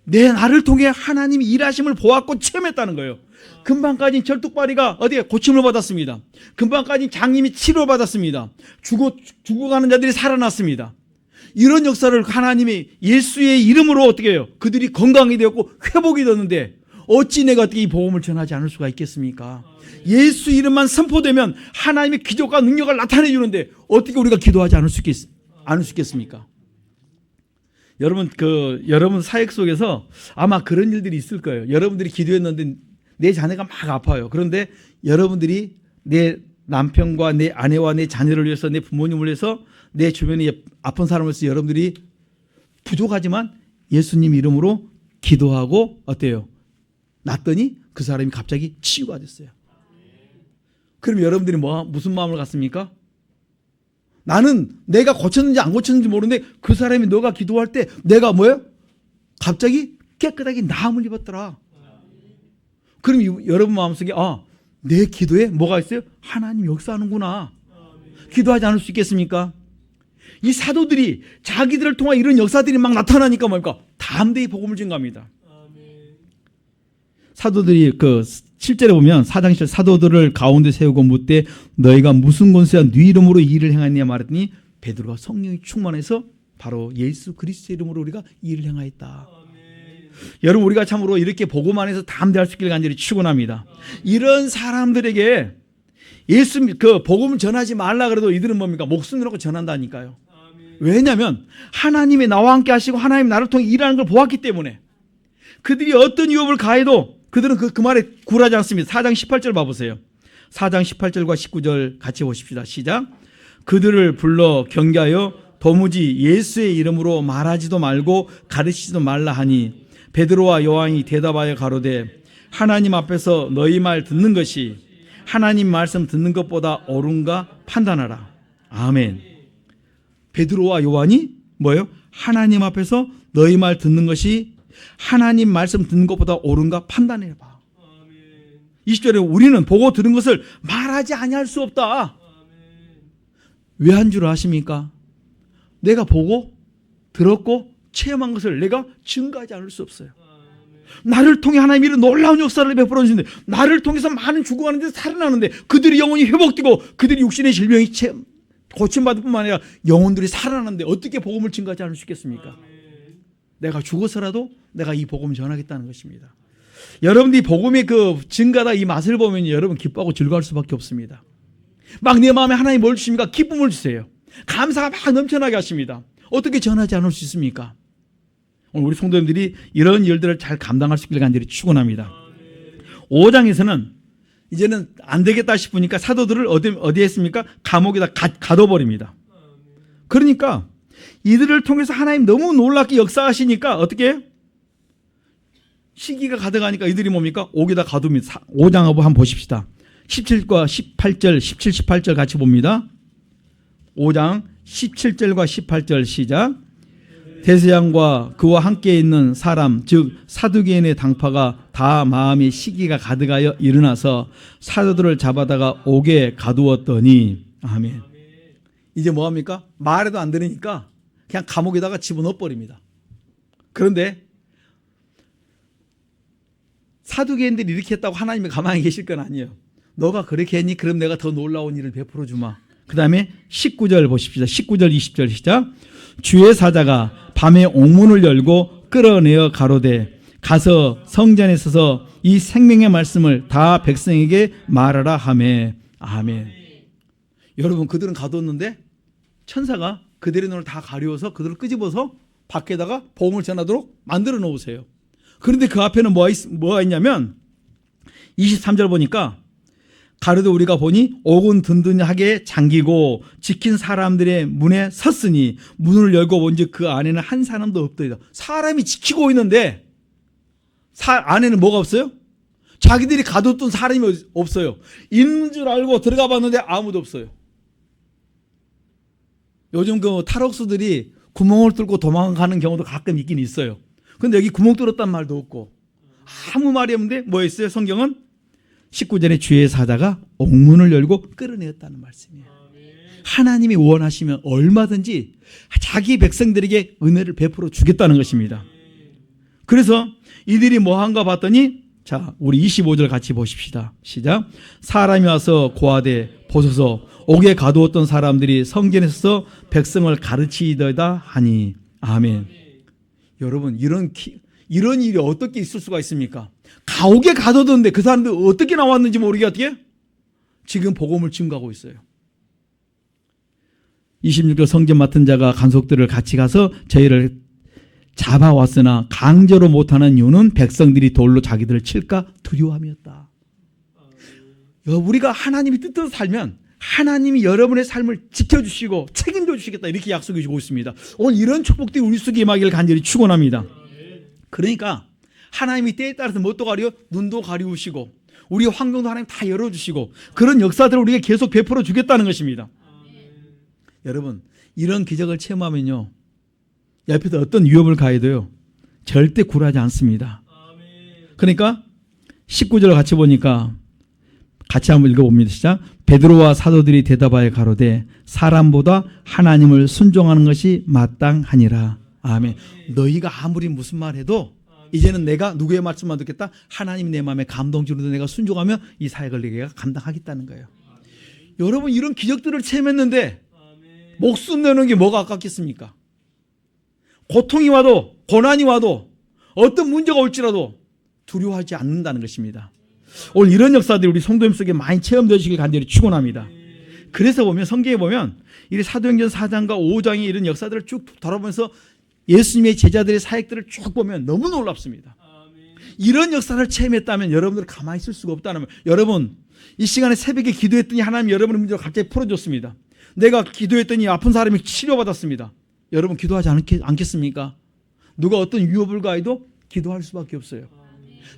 내 나를 통해 하나님이 일하심을 보았고 체험했다는 거예요. 금방까지 절뚝발이가 어디에 고침을 받았습니다. 금방까지 장님이 치료를 받았습니다. 죽어가는 자들이 살아났습니다. 이런 역사를 하나님이 예수의 이름으로 어떻게 해요? 그들이 건강이 되었고 회복이 되었는데 어찌 내가 어떻게 이 복음을 전하지 않을 수가 있겠습니까? 예수 이름만 선포되면 하나님의 기적과 능력을 나타내 주는데 어떻게 우리가 기도하지 않을 수 있겠습니까? 여러분 사역 속에서 아마 그런 일들이 있을 거예요. 여러분들이 기도했는데 내 자녀가 막 아파요. 그런데 여러분들이 내 남편과 내 아내와 내 자녀를 위해서, 내 부모님을 위해서, 내 주변에 아픈 사람을 위해서 여러분들이 부족하지만 예수님 이름으로 기도하고 어때요? 났더니 그 사람이 갑자기 치유가 됐어요. 그럼 여러분들이 무슨 마음을 갖습니까? 나는 내가 고쳤는지 안 고쳤는지 모르는데 그 사람이 너가 기도할 때 내가 뭐예요? 갑자기 깨끗하게 나음을 입었더라. 그럼 여러분 마음속에 내 기도에 뭐가 있어요? 하나님 역사하는구나. 기도하지 않을 수 있겠습니까? 이 사도들이 자기들을 통해 이런 역사들이 막 나타나니까 뭡니까? 담대히 복음을 전가합니다. 사도들이 그 7절에 보면 4장 7절 사도들을 가운데 세우고 묻되 너희가 무슨 권세와 네 이름으로 이 일을 행하느냐 말했더니 베드로가 성령이 충만해서 바로 예수 그리스도의 이름으로 우리가 이 일을 행하였다. 여러분 우리가 참으로 이렇게 복음 안에서 담대할 수 있기를 간절히 축원합니다. 이런 사람들에게 예수 그 복음을 전하지 말라 그래도 이들은 뭡니까? 목숨을 놓고 전한다니까요. 왜냐하면 하나님이 나와 함께 하시고 하나님이 나를 통해 일하는 걸 보았기 때문에 그들이 어떤 위협을 가해도 그들은 그 말에 굴하지 않습니다. 4장 18절 봐보세요. 4장 18절과 19절 같이 보십시다. 시작. 그들을 불러 경계하여 도무지 예수의 이름으로 말하지도 말고 가르치지도 말라 하니 베드로와 요한이 대답하여 가로되 하나님 앞에서 너희 말 듣는 것이 하나님 말씀 듣는 것보다 옳은가 판단하라. 아멘. 베드로와 요한이 뭐예요? 하나님 앞에서 너희 말 듣는 것이 하나님 말씀 듣는 것보다 옳은가 판단해봐. 20절에 우리는 보고 들은 것을 말하지 아니할 수 없다. 왜 한 줄 아십니까? 내가 보고 들었고 체험한 것을 내가 증거하지 않을 수 없어요. 나를 통해 하나님이 이런 놀라운 역사를 베풀어 주시는데 나를 통해서 많은 죽어가는데 살아나는데 그들이 영혼이 회복되고 그들이 육신의 질병이 고침받을 뿐만 아니라 영혼들이 살아나는데 어떻게 복음을 증거하지 않을 수 있겠습니까? 내가 죽어서라도 내가 이 복음을 전하겠다는 것입니다. 여러분들이 복음의 그 증가다 이 맛을 보면 여러분 기뻐하고 즐거울 수밖에 없습니다. 막 내 마음에 하나님 뭘 주십니까? 기쁨을 주세요. 감사가 막 넘쳐나게 하십니다. 어떻게 전하지 않을 수 있습니까? 오늘 우리 성도님들이 이런 일들을 잘 감당할 수 있기를 간절히 축원합니다. 5장에서는 이제는 안 되겠다 싶으니까 사도들을 어디에 했습니까? 감옥에다 가둬버립니다. 그러니까 이들을 통해서 하나님 너무 놀랍게 역사하시니까 어떻게 해요? 시기가 가득하니까 이들이 뭡니까? 옥에다 가둡니다. 5장하고 한번 보십시다. 17과 18절, 17, 18절 같이 봅니다. 5장 17절과 18절 시작. 대제사장과 그와 함께 있는 사람 즉 사두개인의 당파가 다 마음의 시기가 가득하여 일어나서 사도들을 잡아다가 옥에 가두었더니 아멘. 이제 뭐합니까? 말해도 안 들으니까 그냥 감옥에다가 집어넣어 버립니다. 그런데 사두개인들이 이렇게 했다고 하나님이 가만히 계실 건 아니에요. 너가 그렇게 했니? 그럼 내가 더 놀라운 일을 베풀어 주마. 그 다음에 19절 보십시다. 19절 20절 시작. 주의 사자가 밤에 옥문을 열고 끌어내어 가로되 가서 성전에 서서 이 생명의 말씀을 다 백성에게 말하라 하매 아멘. 여러분 그들은 가뒀는데 천사가 그들의 눈을 다 가리워서 그들을 끄집어서 밖에다가 복음을 전하도록 만들어 놓으세요. 그런데 그 앞에는 뭐가 있냐면 23절 보니까 가로되 우리가 보니 옥은 든든하게 잠기고 지킨 사람들의 문에 섰으니 문을 열고 본즉 그 안에는 한 사람도 없더이다. 사람이 지키고 있는데 안에는 뭐가 없어요? 자기들이 가뒀던 사람이 없어요. 있는 줄 알고 들어가 봤는데 아무도 없어요. 요즘 그 탈옥수들이 구멍을 뚫고 도망가는 경우도 가끔 있긴 있어요. 근데 여기 구멍 뚫었단 말도 없고 아무 말이 없는데 뭐 있어요? 성경은 19절에 주의 사자가 옥문을 열고 끌어내었다는 말씀이에요. 하나님이 원하시면 얼마든지 자기 백성들에게 은혜를 베풀어 주겠다는 것입니다. 그래서 이들이 뭐한가 봤더니, 자, 우리 25절 같이 보십시다. 시작. 사람이 와서 고하되 보소서 옥에 가두었던 사람들이 성전에서 백성을 가르치이더다 하니. 아멘. 여러분, 이런 일이 어떻게 있을 수가 있습니까? 옥에 가둬뒀는데 그 사람들 어떻게 나왔는지 모르게 어떻게 지금 복음을 증거하고 있어요. 26절 성전 맡은 자가 간속들을 같이 가서 저희를 잡아왔으나 강제로 못하는 이유는 백성들이 돌로 자기들을 칠까 두려워함이었다. 우리가 하나님이 뜻대로 살면 하나님이 여러분의 삶을 지켜주시고 책임져 주시겠다, 이렇게 약속해 주고 있습니다. 오늘 이런 축복들이 우리 속에 임하기를 간절히 축원합니다. 그러니까 하나님이 때에 따라서 뭣도 가려 눈도 가리우시고 우리 환경도 하나님 다 열어주시고 그런 역사들을 우리에게 계속 베풀어 주겠다는 것입니다. 여러분, 이런 기적을 체험하면요, 옆에서 어떤 위협을 가해도요 절대 굴하지 않습니다. 그러니까 19절 같이 보니까 같이 한번 읽어봅니다. 시작. 베드로와 사도들이 대답하여 가로되 사람보다 하나님을 순종하는 것이 마땅하니라. 아멘. 너희가 아무리 무슨 말해도 이제는 내가 누구의 말씀만 듣겠다? 하나님이 내 마음에 감동 주는데 내가 순종하면 이 사역을 내가 감당하겠다는 거예요. 여러분, 이런 기적들을 체험했는데 목숨 내는 게 뭐가 아깝겠습니까? 고통이 와도 고난이 와도 어떤 문제가 올지라도 두려워하지 않는다는 것입니다. 오늘 이런 역사들이 우리 성도님 속에 많이 체험되시길 간절히 축원합니다. 그래서 보면 성경에 보면 이 사도행전 4장과 5장의 이런 역사들을 쭉 돌아보면서 예수님의 제자들의 사역들을 쭉 보면 너무 놀랍습니다. 이런 역사를 체험했다면 여러분들 가만히 있을 수가 없다는 말. 여러분, 이 시간에 새벽에 기도했더니 하나님 여러분의 문제를 갑자기 풀어줬습니다. 내가 기도했더니 아픈 사람이 치료받았습니다. 여러분 기도하지 않겠습니까? 누가 어떤 위협을 가해도 기도할 수밖에 없어요.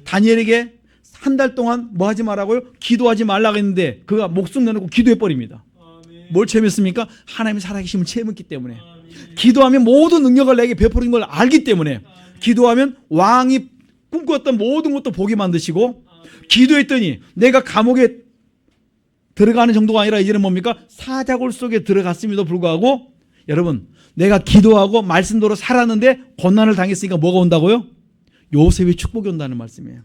다니엘에게 한 달 동안 뭐 하지 말라고요? 기도하지 말라고 했는데 그가 목숨 내놓고 기도해버립니다. 뭘 체험했습니까? 하나님의 살아계심을 체험했기 때문에. 기도하면 모든 능력을 내게 베푸는 걸 알기 때문에. 기도하면 왕이 꿈꿨던 모든 것도 보게 만드시고, 기도했더니 내가 감옥에 들어가는 정도가 아니라 이제는 뭡니까? 사자굴 속에 들어갔음에도 불구하고, 여러분, 내가 기도하고 말씀대로 살았는데 고난을 당했으니까 뭐가 온다고요? 요셉의 축복이 온다는 말씀이에요.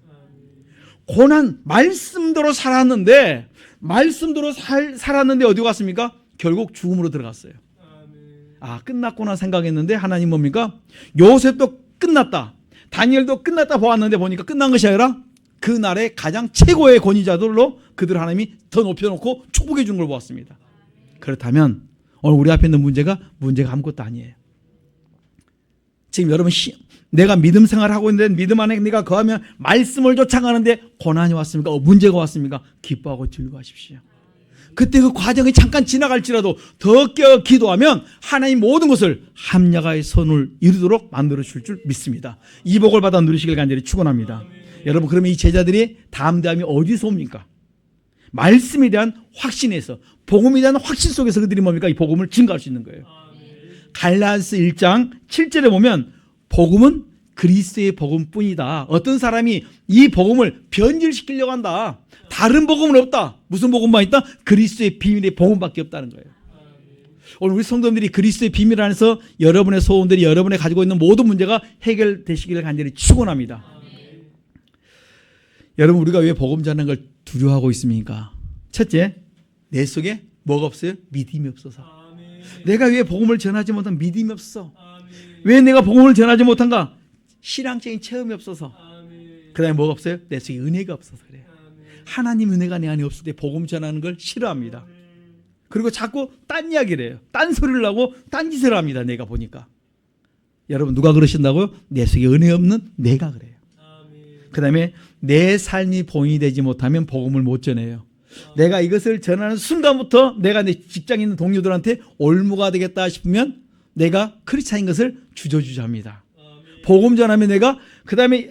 고난, 말씀대로 살았는데 살았는데 어디 갔습니까? 결국 죽음으로 들어갔어요. 아, 끝났구나 생각했는데 하나님 뭡니까? 요셉도 끝났다, 다니엘도 끝났다 보았는데 보니까 끝난 것이 아니라 그날의 가장 최고의 권위자들로 그들 하나님이 더 높여놓고 축복해 준 걸 보았습니다. 그렇다면 오늘 우리 앞에 있는 문제가 아무것도 아니에요. 지금 여러분, 내가 믿음 생활을 하고 있는데 믿음 안에 내가 거하면 말씀을 쫓아가는데 고난이 왔습니까? 문제가 왔습니까? 기뻐하고 즐거워하십시오. 그때 그 과정이 잠깐 지나갈지라도 더 깨어 기도하면 하나님 모든 것을 합력하여 선을 이루도록 만들어 줄 믿습니다. 이 복을 받아 누리시길 간절히 축원합니다. 여러분, 그러면 이 제자들이 담대함이 어디서 옵니까? 말씀에 대한 확신에서, 복음에 대한 확신 속에서 그들이 뭡니까? 이 복음을 증거할 수 있는 거예요. 갈라디아서 1장 7절에 보면 복음은 그리스도의 복음뿐이다. 어떤 사람이 이 복음을 변질시키려고 한다. 다른 복음은 없다. 무슨 복음만 있다? 그리스도의 비밀의 복음밖에 없다는 거예요. 오늘 우리 성도님들이 그리스도의 비밀 안에서 여러분의 소원들이, 여러분이 가지고 있는 모든 문제가 해결되시기를 간절히 축원합니다. 여러분, 우리가 왜 복음 전하는 걸 두려워하고 있습니까? 첫째, 내 속에 뭐가 없어요? 믿음이 없어서. 내가 왜 복음을 전하지 못한 믿음이 없어? 왜 내가 복음을 전하지 못한가? 신앙적인 체험이 없어서. 그 다음에 뭐가 없어요? 내 속에 은혜가 없어서 그래요. 하나님 은혜가 내 안에 없을 때 복음 전하는 걸 싫어합니다. 그리고 자꾸 딴 이야기를 해요. 딴 소리를 하고 딴 짓을 합니다. 내가 보니까. 여러분, 누가 그러신다고요? 내 속에 은혜 없는 내가 그래요. 그 다음에 내 삶이 본이 되지 못하면 복음을 못 전해요. 내가 이것을 전하는 순간부터 내가 내 직장에 있는 동료들한테 올무가 되겠다 싶으면 내가 크리스찬인 것을 주저주저합니다. 복음 전하면 내가, 그 다음에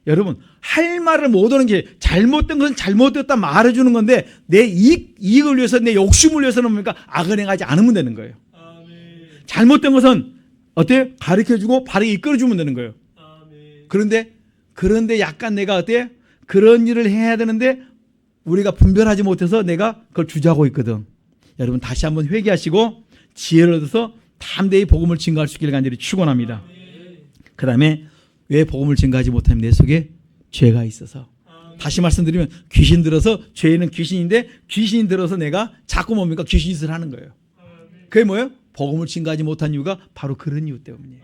여러분, 할 말을 못 하는 게, 잘못된 것은 잘못됐다 말해주는 건데 내 이익을 위해서, 내 욕심을 위해서는 뭡니까? 악을 행하지 않으면 되는 거예요. 잘못된 것은 어때요? 가르쳐주고 바르게 이끌어주면 되는 거예요. 그런데 약간 내가 어때요? 그런 일을 해야 되는데 우리가 분별하지 못해서 내가 그걸 주저하고 있거든. 여러분 다시 한번 회개하시고 지혜를 얻어서 담대히 복음을 증거할 수 있기를 간절히 축원합니다. 그 다음에 왜 복음을 증거하지 못하면 내 속에 죄가 있어서. 다시 말씀드리면 귀신 들어서, 죄는 귀신인데 귀신이 들어서 내가 자꾸 뭡니까? 귀신 짓을 하는 거예요. 그게 뭐예요? 복음을 증거하지 못한 이유가 바로 그런 이유 때문이에요.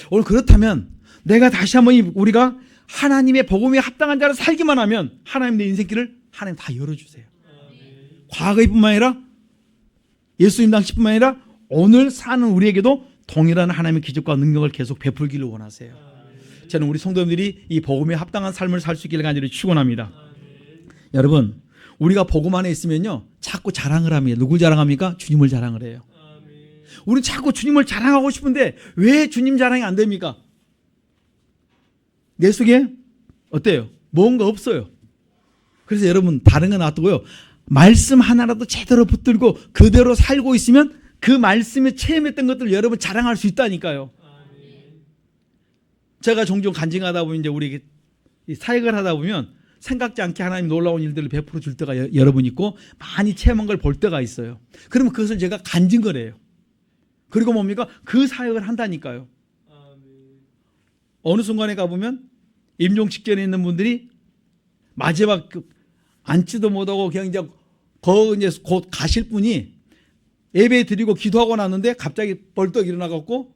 오늘 그렇다면 내가 다시 한번 우리가 하나님의 복음에 합당한 자로 살기만 하면 하나님 내 인생길을 하나님 다 열어주세요. 과거의 뿐만 아니라 예수님 당시뿐만 아니라 오늘 사는 우리에게도 동일한 하나님의 기적과 능력을 계속 베풀기를 원하세요. 저는 우리 성도님들이 이 복음에 합당한 삶을 살 수 있기를 간절히 축원합니다. 여러분, 우리가 복음 안에 있으면요 자꾸 자랑을 합니다. 누굴 자랑합니까? 주님을 자랑을 해요. 우리는 자꾸 주님을 자랑하고 싶은데 왜 주님 자랑이 안 됩니까? 내 속에 어때요? 뭔가 없어요. 그래서 여러분 다른 건 놔두고요, 말씀 하나라도 제대로 붙들고 그대로 살고 있으면 그 말씀에 체험했던 것들을 여러분 자랑할 수 있다니까요. 제가 종종 간증하다 보면 이제 우리 사역을 하다 보면 생각지 않게 하나님 놀라운 일들을 베풀어 줄 때가 여러분 있고 많이 체험한 걸 볼 때가 있어요. 그러면 그것을 제가 간증을 해요. 그리고 뭡니까? 그 사역을 한다니까요. 어느 순간에 가보면 임종 직전에 있는 분들이 마지막 앉지도 못하고 그냥 이제 곧 가실 분이 예배 드리고 기도하고 났는데 갑자기 벌떡 일어나갖고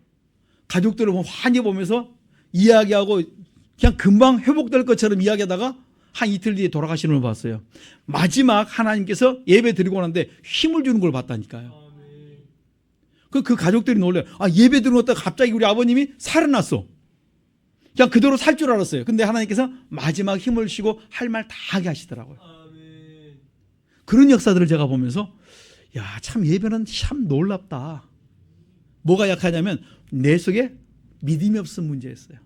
가족들을 환히 보면서 이야기하고 그냥 금방 회복될 것처럼 이야기하다가 한 이틀 뒤에 돌아가시는 걸 봤어요. 마지막 하나님께서 예배 드리고 났는데 힘을 주는 걸 봤다니까요. 그 가족들이 놀래요. 예배 드리고 났다가 갑자기 우리 아버님이 살아났어. 그냥 그대로 살 줄 알았어요. 근데 하나님께서 마지막 힘을 쉬고 할 말 다 하게 하시더라고요. 그런 역사들을 제가 보면서 참 예배는 참 놀랍다. 뭐가 약하냐면 내 속에 믿음이 없은 문제였어요.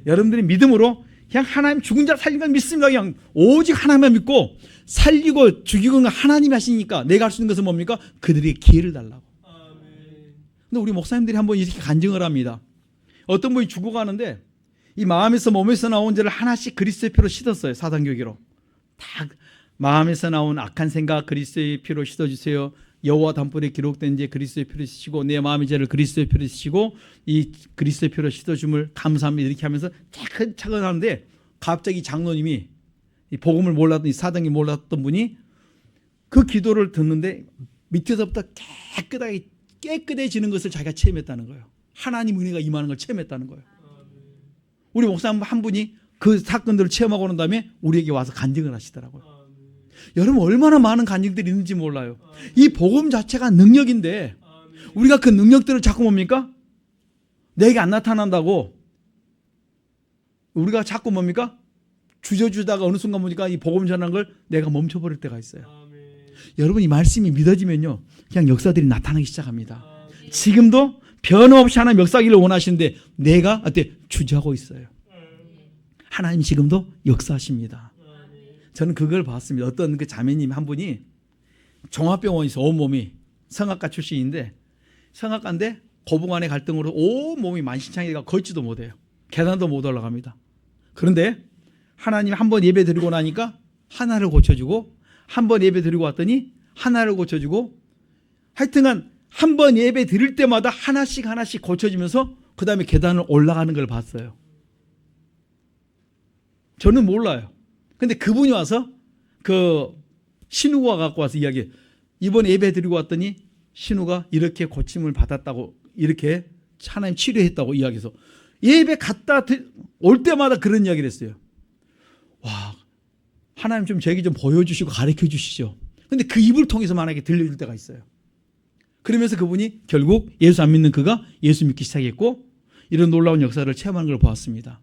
여러분들이 믿음으로 그냥 하나님 죽은 자 살린 건 믿습니다. 그냥 오직 하나님만 믿고 살리고 죽이고 하나님이 하시니까 내가 할 수 있는 것은 뭡니까? 그들에게 기회를 달라고. 근데 우리 목사님들이 한번 이렇게 간증을 합니다. 어떤 분이 죽어가는데 이 마음에서 몸에서 나온 죄를 하나씩 그리스도의 피로 씻었어요. 사단교계로 다 마음에서 나온 악한 생각 그리스도의 피로 씻어주세요. 여호와 단불에 기록된 죄 그리스도의 피로 씻고 내 마음의 죄를 그리스도의 피로 씻고 이 그리스도의 피로 씻어줌을 감사합니다. 이렇게 하면서 차근차근 하는데 갑자기 장로님이 이 복음을 몰랐던 이 사단이 몰랐던 분이 그 기도를 듣는데 밑에서부터 깨끗해지는 것을 자기가 체험했다는 거예요. 하나님 은혜가 임하는 걸 체험했다는 거예요. 우리 목사님 한 분이 그 사건들을 체험하고 난 다음에 우리에게 와서 간증을 하시더라고요. 여러분 얼마나 많은 간증들이 있는지 몰라요. 이 복음 자체가 능력인데 우리가 그 능력들을 자꾸 뭡니까? 내게 안 나타난다고 우리가 자꾸 뭡니까? 주저주다가 어느 순간 보니까 이 복음 전하는 걸 내가 멈춰버릴 때가 있어요. 여러분 이 말씀이 믿어지면요 그냥 역사들이 나타나기 시작합니다. 지금도 변함없이 하나님 역사하기를 원하시는데 내가 주저하고 있어요. 하나님 지금도 역사하십니다. 저는 그걸 봤습니다. 어떤 그 자매님 한 분이 종합병원에서 온몸이 성악가 출신인데 성악가인데 고부간의 갈등으로 온몸이 만신창이가 걷지도 못해요. 계단도 못 올라갑니다. 그런데 하나님 한 번 예배 드리고 나니까 하나를 고쳐주고 한 번 예배 드리고 왔더니 하나를 고쳐주고 하여튼간 한 번 예배 드릴 때마다 하나씩 고쳐지면서 그 다음에 계단을 올라가는 걸 봤어요. 저는 몰라요. 근데 그분이 와서 그 신우가 갖고 와서 이야기해. 이번에 예배 드리고 왔더니 신우가 이렇게 고침을 받았다고 이렇게 하나님 치료했다고 이야기해서 예배 갔다 올 때마다 그런 이야기를 했어요. 와, 하나님 좀 저에게 좀 보여주시고 가르쳐 주시죠. 근데 그 입을 통해서 만약에 들려줄 때가 있어요. 그러면서 그분이 결국 예수 안 믿는 그가 예수 믿기 시작했고 이런 놀라운 역사를 체험하는 걸 보았습니다.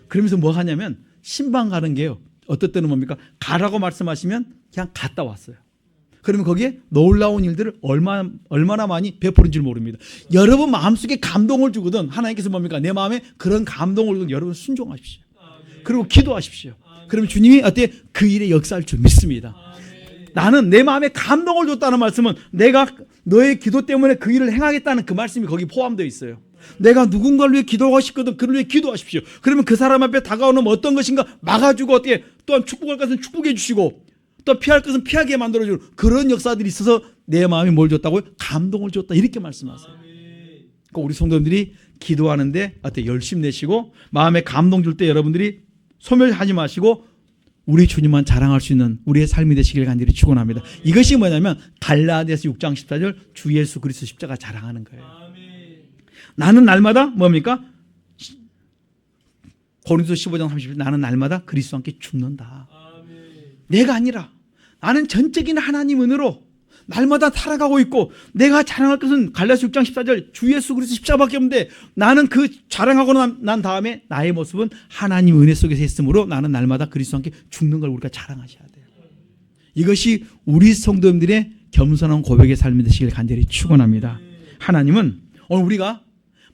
그러면서 뭐 하냐면 신방 가는 게요. 어떨 때는 뭡니까? 가라고 말씀하시면 그냥 갔다 왔어요. 그러면 거기에 놀라운 일들을 얼마나 많이 베푸는 줄 모릅니다. 여러분 마음속에 감동을 주거든. 하나님께서 뭡니까? 내 마음에 그런 감동을 주거든. 여러분 순종하십시오. 그리고 기도하십시오. 그러면 주님이 그 일에 역사할 줄 믿습니다. 나는 내 마음에 감동을 줬다는 말씀은 내가 너의 기도 때문에 그 일을 행하겠다는 그 말씀이 거기 포함되어 있어요. 내가 누군가를 위해 기도하고 싶거든. 그를 위해 기도하십시오. 그러면 그 사람 앞에 다가오는 어떤 것인가 막아주고 또한 축복할 것은 축복해 주시고 또 피할 것은 피하게 만들어주는 그런 역사들이 있어서 내 마음이 뭘 줬다고요? 감동을 줬다. 이렇게 말씀하세요. 그러니까 우리 성도님들이 기도하는데 어때 열심 내시고 마음에 감동 줄 때 여러분들이 소멸하지 마시고 우리 주님만 자랑할 수 있는 우리의 삶이 되시길 간절히 축원합니다. 이것이 뭐냐면 갈라디아서 6장 14절 주 예수 그리스도 십자가 자랑하는 거예요. 나는 날마다 뭡니까? 고린도서 15장 30절 나는 날마다 그리스도와 함께 죽는다. 내가 아니라 나는 전적인 하나님 은혜로 날마다 살아가고 있고 내가 자랑할 것은 갈라디아서 6장 14절 주 예수 그리스도 십자가밖에 없는데 나는 그 자랑하고 난 다음에 나의 모습은 하나님 은혜 속에서 있으므로 나는 날마다 그리스도와 함께 죽는 걸 우리가 자랑하셔야 돼요. 이것이 우리 성도님들의 겸손한 고백의 삶이 되시길 간절히 축원합니다. 하나님은 오늘 우리가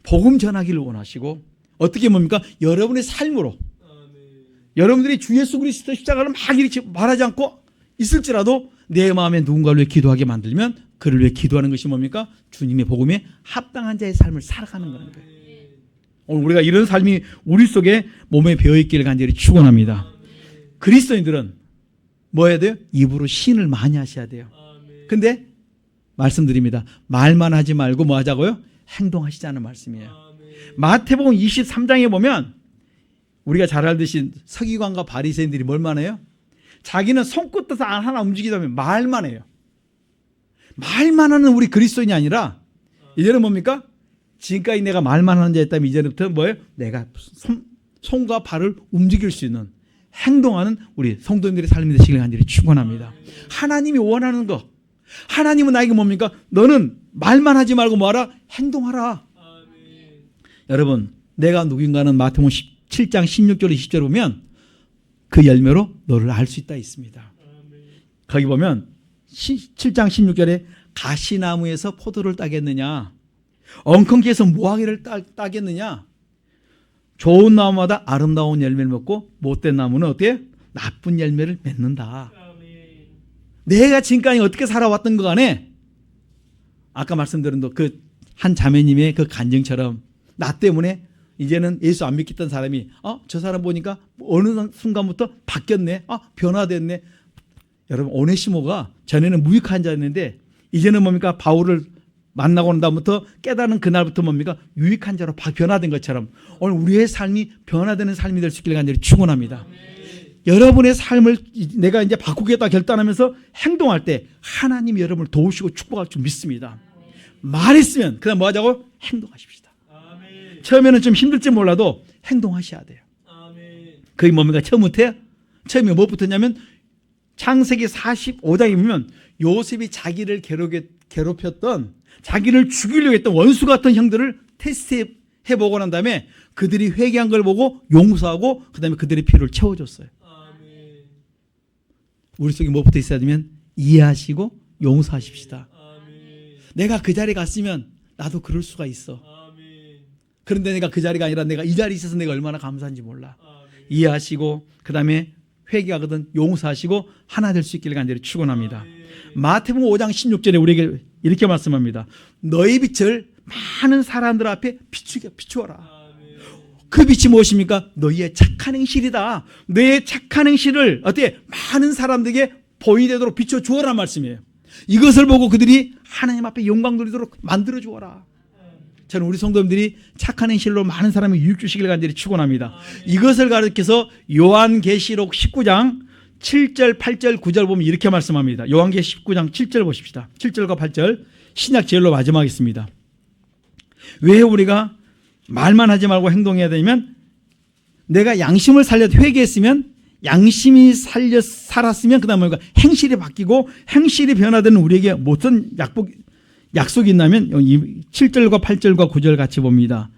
복음 전하기를 원하시고 어떻게 뭡니까? 여러분의 삶으로 여러분들이 주 예수 그리스도 십자가를 막 이렇게 말하지 않고 있을지라도 내 마음에 누군가를 위해 기도하게 만들면 그를 위해 기도하는 것이 뭡니까? 주님의 복음에 합당한 자의 삶을 살아가는 거예요. 오늘 우리가 이런 삶이 우리 속에 몸에 배어있기를 간절히 축원합니다. 그리스도인들은 뭐 해야 돼요? 입으로 시인을 많이 하셔야 돼요. 근데 말씀드립니다. 말만 하지 말고 뭐 하자고요? 행동하시자는 말씀이에요. 마태복음 23장에 보면 우리가 잘 알듯이 서기관과 바리새인들이 뭘만 해요? 자기는 손끝에서 하나 움직이다 보면 말만 해요. 말만 하는 우리 그리스도인이 아니라 이제는 뭡니까? 지금까지 내가 말만 하는 자였다면 이제부터 뭐예요? 내가 손과 발을 움직일 수 있는 행동하는 우리 성도님들의 삶이 되시길 간절히 축원합니다. 하나님이 원하는 거, 하나님은 나에게 뭡니까? 너는 말만 하지 말고 뭐하라? 행동하라. 여러분, 내가 누군가는 마태복음 7장 16절 20절 보면 그 열매로 너를 알 수 있다 있습니다. 거기 보면 7장 16절에 가시나무에서 포도를 따겠느냐, 엉겅퀴에서 무화과를 따겠느냐. 좋은 나무마다 아름다운 열매를 먹고 못된 나무는 어때요? 나쁜 열매를 맺는다. 내가 지금까지 어떻게 살아왔던 것 간에 아까 말씀드린 그 한 자매님의 그 간증처럼 나 때문에 이제는 예수 안 믿겠던 사람이 저 사람 보니까 어느 순간부터 바뀌었네. 변화됐네. 여러분, 오네시모가 전에는 무익한 자였는데 이제는 뭡니까? 바울을 만나고 난 다음부터 깨닫는 그날부터 뭡니까? 유익한 자로 변화된 것처럼 오늘 우리의 삶이 변화되는 삶이 될 수 있기를 간절히 축원합니다. 여러분의 삶을 내가 이제 바꾸겠다 결단하면서 행동할 때 하나님이 여러분을 도우시고 축복할 줄 믿습니다. 말했으면 그다음 뭐 하자고? 행동하십시다. 처음에는 좀 힘들지 몰라도 행동하셔야 돼요. 그게 뭡니까? 처음에 뭐부터냐면 창세기 45장에 보면 요셉이 자기를 괴롭혔던 자기를 죽이려고 했던 원수 같은 형들을 테스트해보고 난 다음에 그들이 회개한 걸 보고 용서하고 그 다음에 그들의 피를 채워줬어요. 우리 속에 뭐부터 있어야 되면 이해하시고 용서하십시다. 내가 그 자리에 갔으면 나도 그럴 수가 있어. 그런데 내가 그 자리가 아니라 내가 이 자리에 있어서 내가 얼마나 감사한지 몰라. 이해하시고 그 다음에 회개하거든 용서하시고 하나 될 수 있기를 간절히 축원합니다. 마태복음 5장 16절에 우리에게 이렇게 말씀합니다. 너희 빛을 많은 사람들 앞에 비추어라. 그 빛이 무엇입니까? 너희의 착한 행실이다. 너희의 착한 행실을 어떻게 많은 사람들에게 보이되도록 비춰주어라 말씀이에요. 이것을 보고 그들이 하나님 앞에 영광 돌리도록 만들어 주어라. 저는 우리 성도님들이 착한 행실로 많은 사람이 유익 주시길 간절히 축원합니다. 이것을 가르쳐서 요한계시록 19장 7절, 8절, 9절 보면 이렇게 말씀합니다. 요한계시록 19장 7절 보십시다. 7절과 8절 신약 제일로 마지막에 있습니다. 왜 우리가 말만 하지 말고 행동해야 되냐면 내가 양심을 살려 회개했으면 양심이 살았으면 그 다음에 행실이 바뀌고 행실이 변화되는 우리에게 무슨 약속이 있냐면 7절과 8절과 9절 같이 봅니다.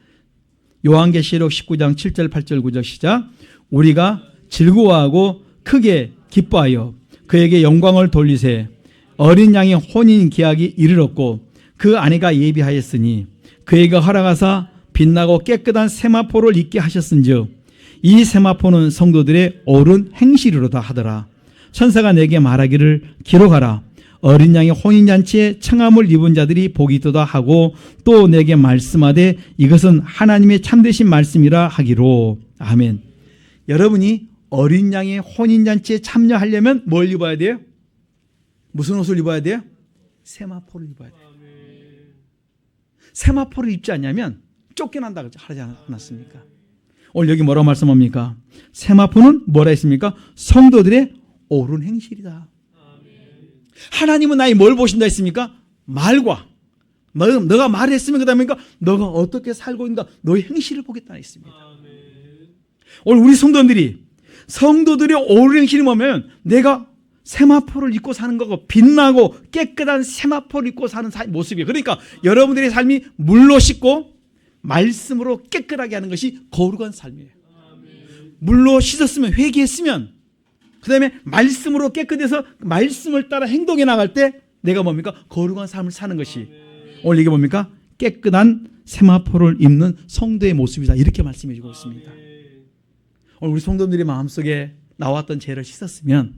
요한계시록 19장 7절 8절 9절 시작. 우리가 즐거워하고 크게 기뻐하여 그에게 영광을 돌리세. 어린 양의 혼인 기약이 이르렀고 그 아내가 예비하였으니 그에게 허락하사 빛나고 깨끗한 세마포를 입게 하셨은즉 이 세마포는 성도들의 옳은 행실이로다 하더라. 천사가 내게 말하기를 기록하라. 어린 양의 혼인잔치에 청함을 입은 자들이 복이 있도다 하고 또 내게 말씀하되 이것은 하나님의 참되신 말씀이라 하기로. 아멘. 여러분이 어린 양의 혼인잔치에 참여하려면 뭘 입어야 돼요? 무슨 옷을 입어야 돼요? 세마포를 입어야 돼요. 세마포를 입지 않냐면 쫓겨난다고 하지 않았습니까? 오늘 여기 뭐라고 말씀합니까? 세마포는 뭐라 했습니까? 성도들의 옳은 행실이다. 하나님은 나의 뭘 보신다 했습니까? 말과 너가 말했으면 그 다음에 너가 어떻게 살고 있는가 너의 행실을 보겠다 했습니다. 오늘 우리 성도들의 옳은 행실이 뭐냐면 내가 세마포를 입고 사는 거고 빛나고 깨끗한 세마포를 입고 사는 모습이에요. 그러니까 여러분들의 삶이 물로 씻고 말씀으로 깨끗하게 하는 것이 거룩한 삶이에요. 물로 씻었으면 회개했으면 그 다음에 말씀으로 깨끗해서 말씀을 따라 행동해 나갈 때 내가 뭡니까? 거룩한 삶을 사는 것이 오늘 이게 뭡니까? 깨끗한 세마포를 입는 성도의 모습이다. 이렇게 말씀해 주고 있습니다. 오늘 우리 성도들이 마음속에 나왔던 죄를 씻었으면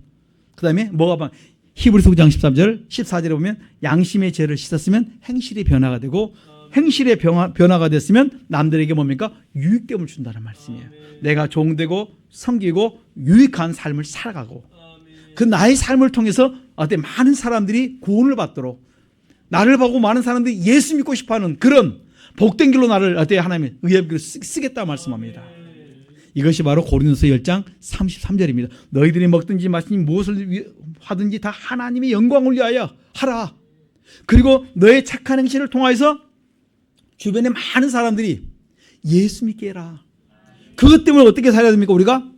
그 다음에 뭐가 히브리서 9장 13절 14절에 보면 양심의 죄를 씻었으면 행실의 변화가 되고 행실의 변화가 됐으면 남들에게 뭡니까? 유익됨을 준다는 말씀이에요. 내가 종되고 섬기고 유익한 삶을 살아가고 그 나의 삶을 통해서 많은 사람들이 구원을 받도록 나를 보고 많은 사람들이 예수 믿고 싶어하는 그런 복된 길로 나를 하나님의 의의 길로 쓰겠다 말씀합니다. 이것이 바로 고린도서 10장 33절입니다. 너희들이 먹든지 마시든지 무엇을 하든지 다 하나님의 영광을 위하여 하라. 그리고 너의 착한 행실을 통하여서 주변에 많은 사람들이 예수 믿게 해라. 그것 때문에 어떻게 살아야 됩니까? 우리가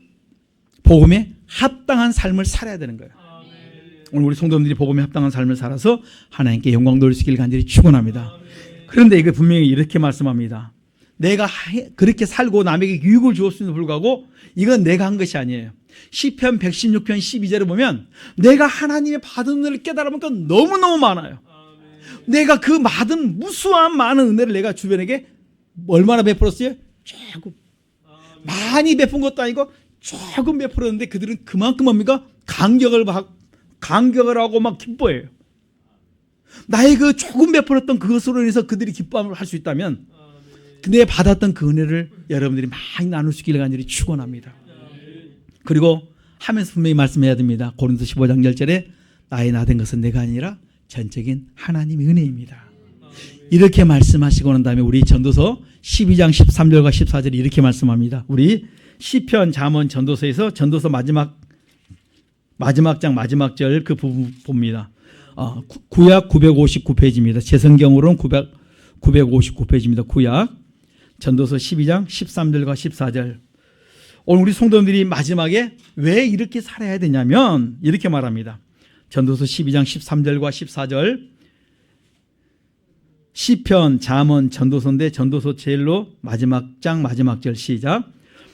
복음에 합당한 삶을 살아야 되는 거예요. 오늘 우리 성도님들이 복음에 합당한 삶을 살아서 하나님께 영광 돌릴 수 있기를 간절히 축원합니다. 그런데 이거 분명히 이렇게 말씀합니다. 내가 그렇게 살고 남에게 유익을 주었음에도 불구하고 이건 내가 한 것이 아니에요. 시편 116편 12절에 보면 내가 하나님의 받은 은혜를 깨달아보니까 너무너무 많아요. 내가 그 받은 무수한 많은 은혜를 내가 주변에게 얼마나 베풀었어요? 조금. 많이 베푼 것도 아니고 조금 베풀었는데 그들은 그만큼 뭡니까? 감격을 하고 막 기뻐해요. 나의 그 조금 베풀었던 그것으로 인해서 그들이 기뻐함을 할 수 있다면 내가 받았던 그 은혜를 여러분들이 많이 나눌 수 있기를 간절히 축원합니다. 그리고 하면서 분명히 말씀해야 됩니다. 고린도서 15장 10절에 나의 나된 것은 내가 아니라 전적인 하나님의 은혜입니다. 이렇게 말씀하시고 난 다음에 우리 전도서 12장 13절과 14절에 이렇게 말씀합니다. 우리 시편, 잠언, 전도서에서 전도서 마지막 장 마지막 절 그 부분 봅니다. 구약 959페이지입니다. 제 성경으로는 959페이지입니다. 구약 전도서 12장 13절과 14절. 오늘 우리 성도님들이 마지막에 왜 이렇게 살아야 되냐면 이렇게 말합니다. 전도서 12장 13절과 14절. 시편, 잠언, 전도서인데 전도서 제일로 마지막 장 마지막 절 시작.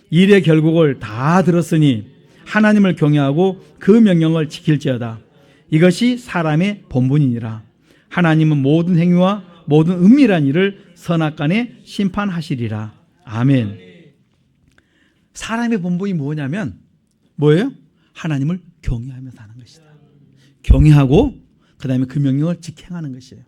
일의 결국을 다 들었으니 하나님을 경외하고 그 명령을 지킬지어다. 이것이 사람의 본분이니라. 하나님은 모든 행위와 모든 은밀한 일을 선악간에 심판하시리라. 아멘. 사람의 본분이 뭐냐면 뭐예요? 하나님을 경외하며 사는 것이다. 경외하고 그 다음에 그 명령을 지켜 행하는 것이에요.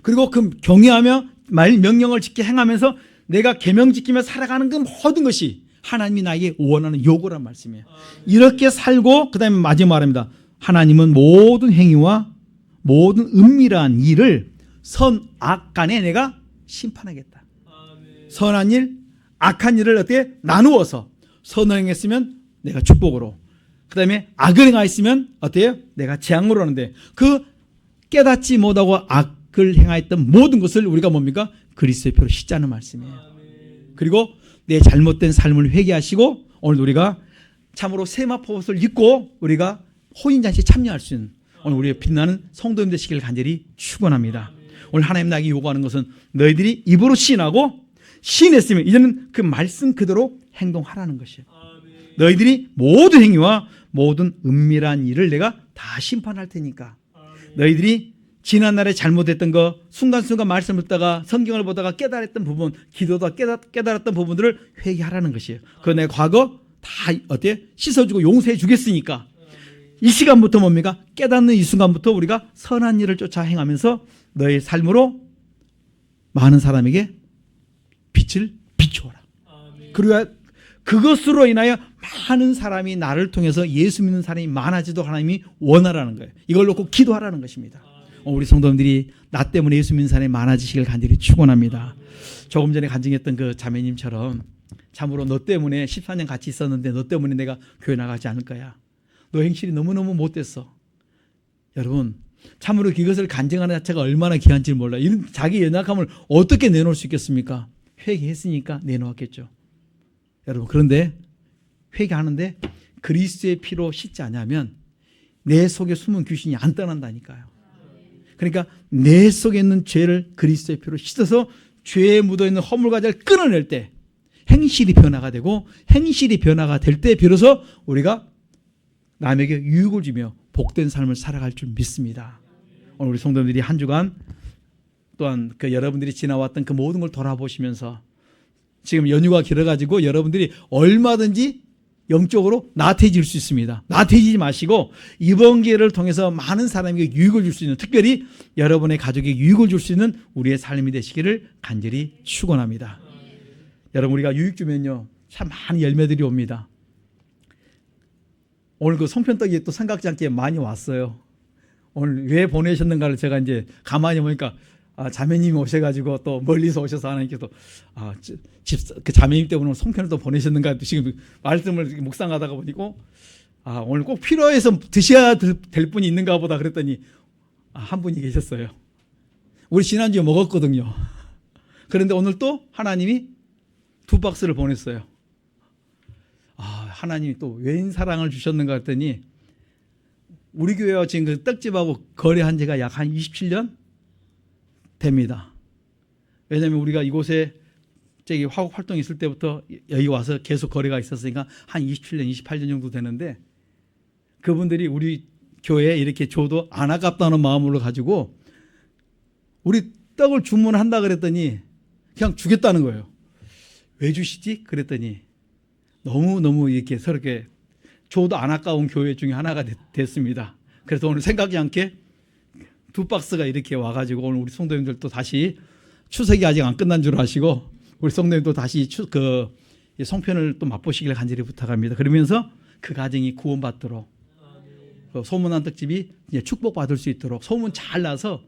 그리고 그 경외하며 명령을 지켜 행하면서 내가 계명 지키며 살아가는 그 모든 것이 하나님이 나에게 원하는 요구란 말씀이에요. 이렇게 살고 그 다음에 마지막 말합니다. 하나님은 모든 행위와 모든 은밀한 일을 선악간에 내가 심판하겠다. 선한 일, 악한 일을 어떻게 나누어서 선을 행했으면 내가 축복으로, 그 다음에 악을 행하였으면 어때요? 내가 재앙으로 하는데 그 깨닫지 못하고 악을 행하였던 모든 것을 우리가 뭡니까? 그리스도의 표로 씻자는 말씀이에요. 그리고 내 잘못된 삶을 회개하시고 오늘 우리가 참으로 세마포옷을 입고 우리가 혼인잔치에 참여할 수 있는 오늘 우리의 빛나는 성도님 되시기를 간절히 축원합니다. 오늘 하나님 나에게 요구하는 것은 너희들이 입으로 시인하고 시인했으면 이제는 그 말씀 그대로 행동하라는 것이에요. 너희들이 모든 행위와 모든 은밀한 일을 내가 다 심판할 테니까 너희들이 지난날에 잘못했던 거 순간순간 말씀을 듣다가 성경을 보다가 깨달았던 부분, 기도다 깨달았던 부분들을 회개하라는 것이에요. 그거 내 과거 다 어때? 씻어주고 용서해 주겠으니까 이 시간부터 뭡니까? 깨닫는 이 순간부터 우리가 선한 일을 쫓아 행하면서 너의 삶으로 많은 사람에게 빛을 비추어라. 그리고 그것으로 인하여 많은 사람이 나를 통해서 예수 믿는 사람이 많아지도록 하나님이 원하라는 거예요. 이걸 놓고 기도하라는 것입니다. 우리 성도님들이 나 때문에 예수 믿는 사람이 많아지시길 간절히 축원합니다. 조금 전에 간증했던 그 자매님처럼 참으로 너 때문에 14년 같이 있었는데 너 때문에 내가 교회 나가지 않을 거야. 너 행실이 너무너무 못됐어. 여러분 참으로 이것을 간증하는 자체가 얼마나 귀한지 몰라요. 이런 자기 연약함을 어떻게 내놓을 수 있겠습니까? 회개했으니까 내놓았겠죠. 여러분 그런데 회개하는데 그리스도의 피로 씻지 않으면 내 속에 숨은 귀신이 안 떠난다니까요. 그러니까 내 속에 있는 죄를 그리스도의 피로 씻어서 죄에 묻어있는 허물과자를 끊어낼 때 행실이 변화가 되고 행실이 변화가 될 때 비로소 우리가 남에게 유익을 주며 복된 삶을 살아갈 줄 믿습니다. 오늘 우리 성도들이 한 주간 또한 그 여러분들이 지나왔던 그 모든 걸 돌아보시면서 지금 연휴가 길어가지고 여러분들이 얼마든지 영적으로 나태해질 수 있습니다. 나태해지지 마시고 이번 기회를 통해서 많은 사람에게 유익을 줄 수 있는, 특별히 여러분의 가족에게 유익을 줄 수 있는 우리의 삶이 되시기를 간절히 축원합니다. 여러분 우리가 유익 주면요 참 많은 열매들이 옵니다. 오늘 그 송편떡이 또 생각지 않게 많이 왔어요. 오늘 왜 보내셨는가를 제가 이제 가만히 보니까 자매님이 오셔가지고 또 멀리서 오셔서 하나님께서 그 자매님 때문에 송편을 또 보내셨는가 지금 말씀을 묵상하다가 보니까 오늘 꼭 필요해서 드셔야 될 분이 있는가 보다 그랬더니 한 분이 계셨어요. 우리 지난주에 먹었거든요. 그런데 오늘 또 하나님이 2박스를 보냈어요. 하나님이 또 웬 사랑을 주셨는가 했더니 우리 교회와 지금 그 떡집하고 거래한 지가 약 한 27년 됩니다. 왜냐하면 우리가 이곳에 저기 화곡 활동 있을 때부터 여기 와서 계속 거래가 있었으니까 한 27년, 28년 정도 되는데 그분들이 우리 교회에 이렇게 줘도 안 아깝다는 마음으로 가지고 우리 떡을 주문한다 그랬더니 그냥 주겠다는 거예요. 왜 주시지? 그랬더니 너무너무 이렇게 서럽게 줘도 안 아까운 교회 중에 하나가 됐습니다. 그래서 오늘 생각지 않게 2박스가 이렇게 와가지고 오늘 우리 성도님들 또 다시 추석이 아직 안 끝난 줄 아시고 우리 성도님도 다시 송편을 또 맛보시길 간절히 부탁합니다. 그러면서 그 가정이 구원받도록 소문난 떡집이 이제 축복받을 수 있도록 소문 잘 나서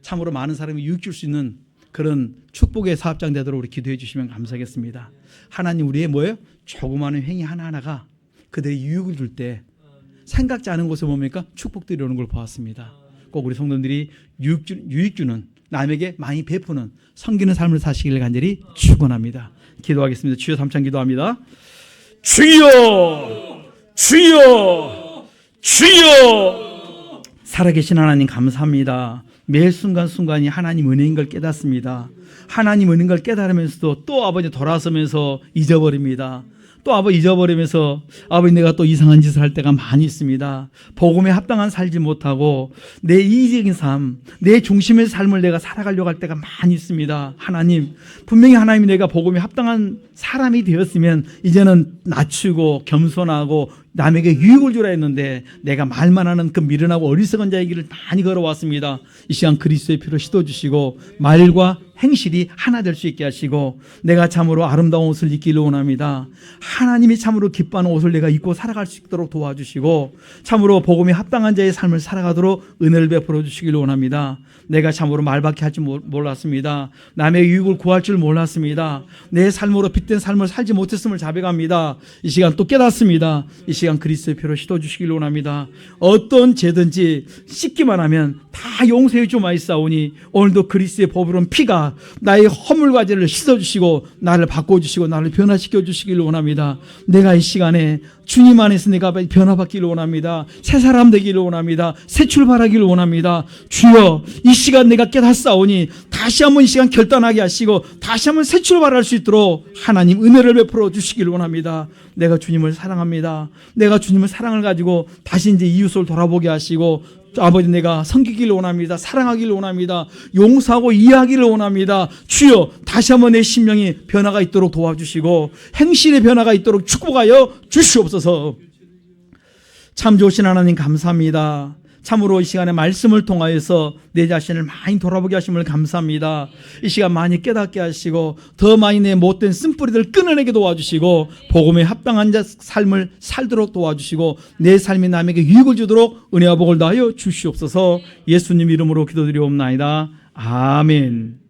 참으로 많은 사람이 유익 줄 수 있는 그런 축복의 사업장 되도록 우리 기도해 주시면 감사하겠습니다. 하나님 우리의 뭐예요? 조그마한 행위 하나하나가 그들의 유익을 줄 때 생각지 않은 곳에 뭡니까? 축복들이 오는 걸 보았습니다. 꼭 우리 성도들이 유익 주는 남에게 많이 베푸는 섬기는 삶을 사시기를 간절히 축원합니다. 기도하겠습니다. 주여 삼창 기도합니다. 주여 주여 주여 살아계신 하나님 감사합니다. 매 순간순간이 하나님 은혜인 걸 깨닫습니다. 하나님 은혜인 걸 깨달으면서도 또 아버지 돌아서면서 잊어버립니다. 또 아버지 잊어버리면서 아버지 내가 또 이상한 짓을 할 때가 많이 있습니다. 복음에 합당한 살지 못하고 내 이기적인 삶, 내 중심의 삶을 내가 살아가려고 할 때가 많이 있습니다. 하나님 분명히 하나님이 내가 복음에 합당한 사람이 되었으면 이제는 낮추고 겸손하고 남에게 유익을 주라 했는데 내가 말만 하는 그 미련하고 어리석은 자의 길을 많이 걸어왔습니다. 이 시간 그리스도의 피로 씻어주시고 말과 행실이 하나 될 수 있게 하시고 내가 참으로 아름다운 옷을 입기를 원합니다. 하나님이 참으로 기뻐하는 옷을 내가 입고 살아갈 수 있도록 도와주시고 참으로 복음에 합당한 자의 삶을 살아가도록 은혜를 베풀어 주시기를 원합니다. 내가 참으로 말밖에 할 줄 몰랐습니다. 남의 유익을 구할 줄 몰랐습니다. 내 삶으로 빗된 삶을 살지 못했음을 자백합니다. 이 시간 또 깨닫습니다. 이 시간 그리스도의 피로 씻어주시기를 원합니다. 어떤 죄든지 씻기만 하면 다 용서해 주마이사오니 오늘도 그리스도의 보배로운 피가 나의 허물과 죄를 씻어주시고 나를 바꿔주시고 나를 변화시켜 주시기를 원합니다. 내가 이 시간에 주님 안에서 내가 변화받기를 원합니다. 새 사람 되기를 원합니다. 새 출발하기를 원합니다. 주여 이 시간 내가 깨닫사오니 다시 한번 이 시간 결단하게 하시고 다시 한번 새 출발할 수 있도록 하나님 은혜를 베풀어 주시기를 원합니다. 내가 주님을 사랑합니다. 내가 주님의 사랑을 가지고 다시 이제 이웃을 돌아보게 하시고 아버지 내가 섬기기를 원합니다. 사랑하기를 원합니다. 용서하고 이해하기를 원합니다. 주여 다시 한번 내 심령이 변화가 있도록 도와주시고 행실의 변화가 있도록 축복하여 주시옵소서. 참 좋으신 하나님 감사합니다. 참으로 이 시간에 말씀을 통하여서 내 자신을 많이 돌아보게 하심을 감사합니다. 이 시간 많이 깨닫게 하시고 더 많이 내 못된 쓴뿌리들 끊어내게 도와주시고 복음에 합당한 삶을 살도록 도와주시고 내 삶이 남에게 유익을 주도록 은혜와 복을 다하여 주시옵소서. 예수님 이름으로 기도드리옵나이다. 아멘.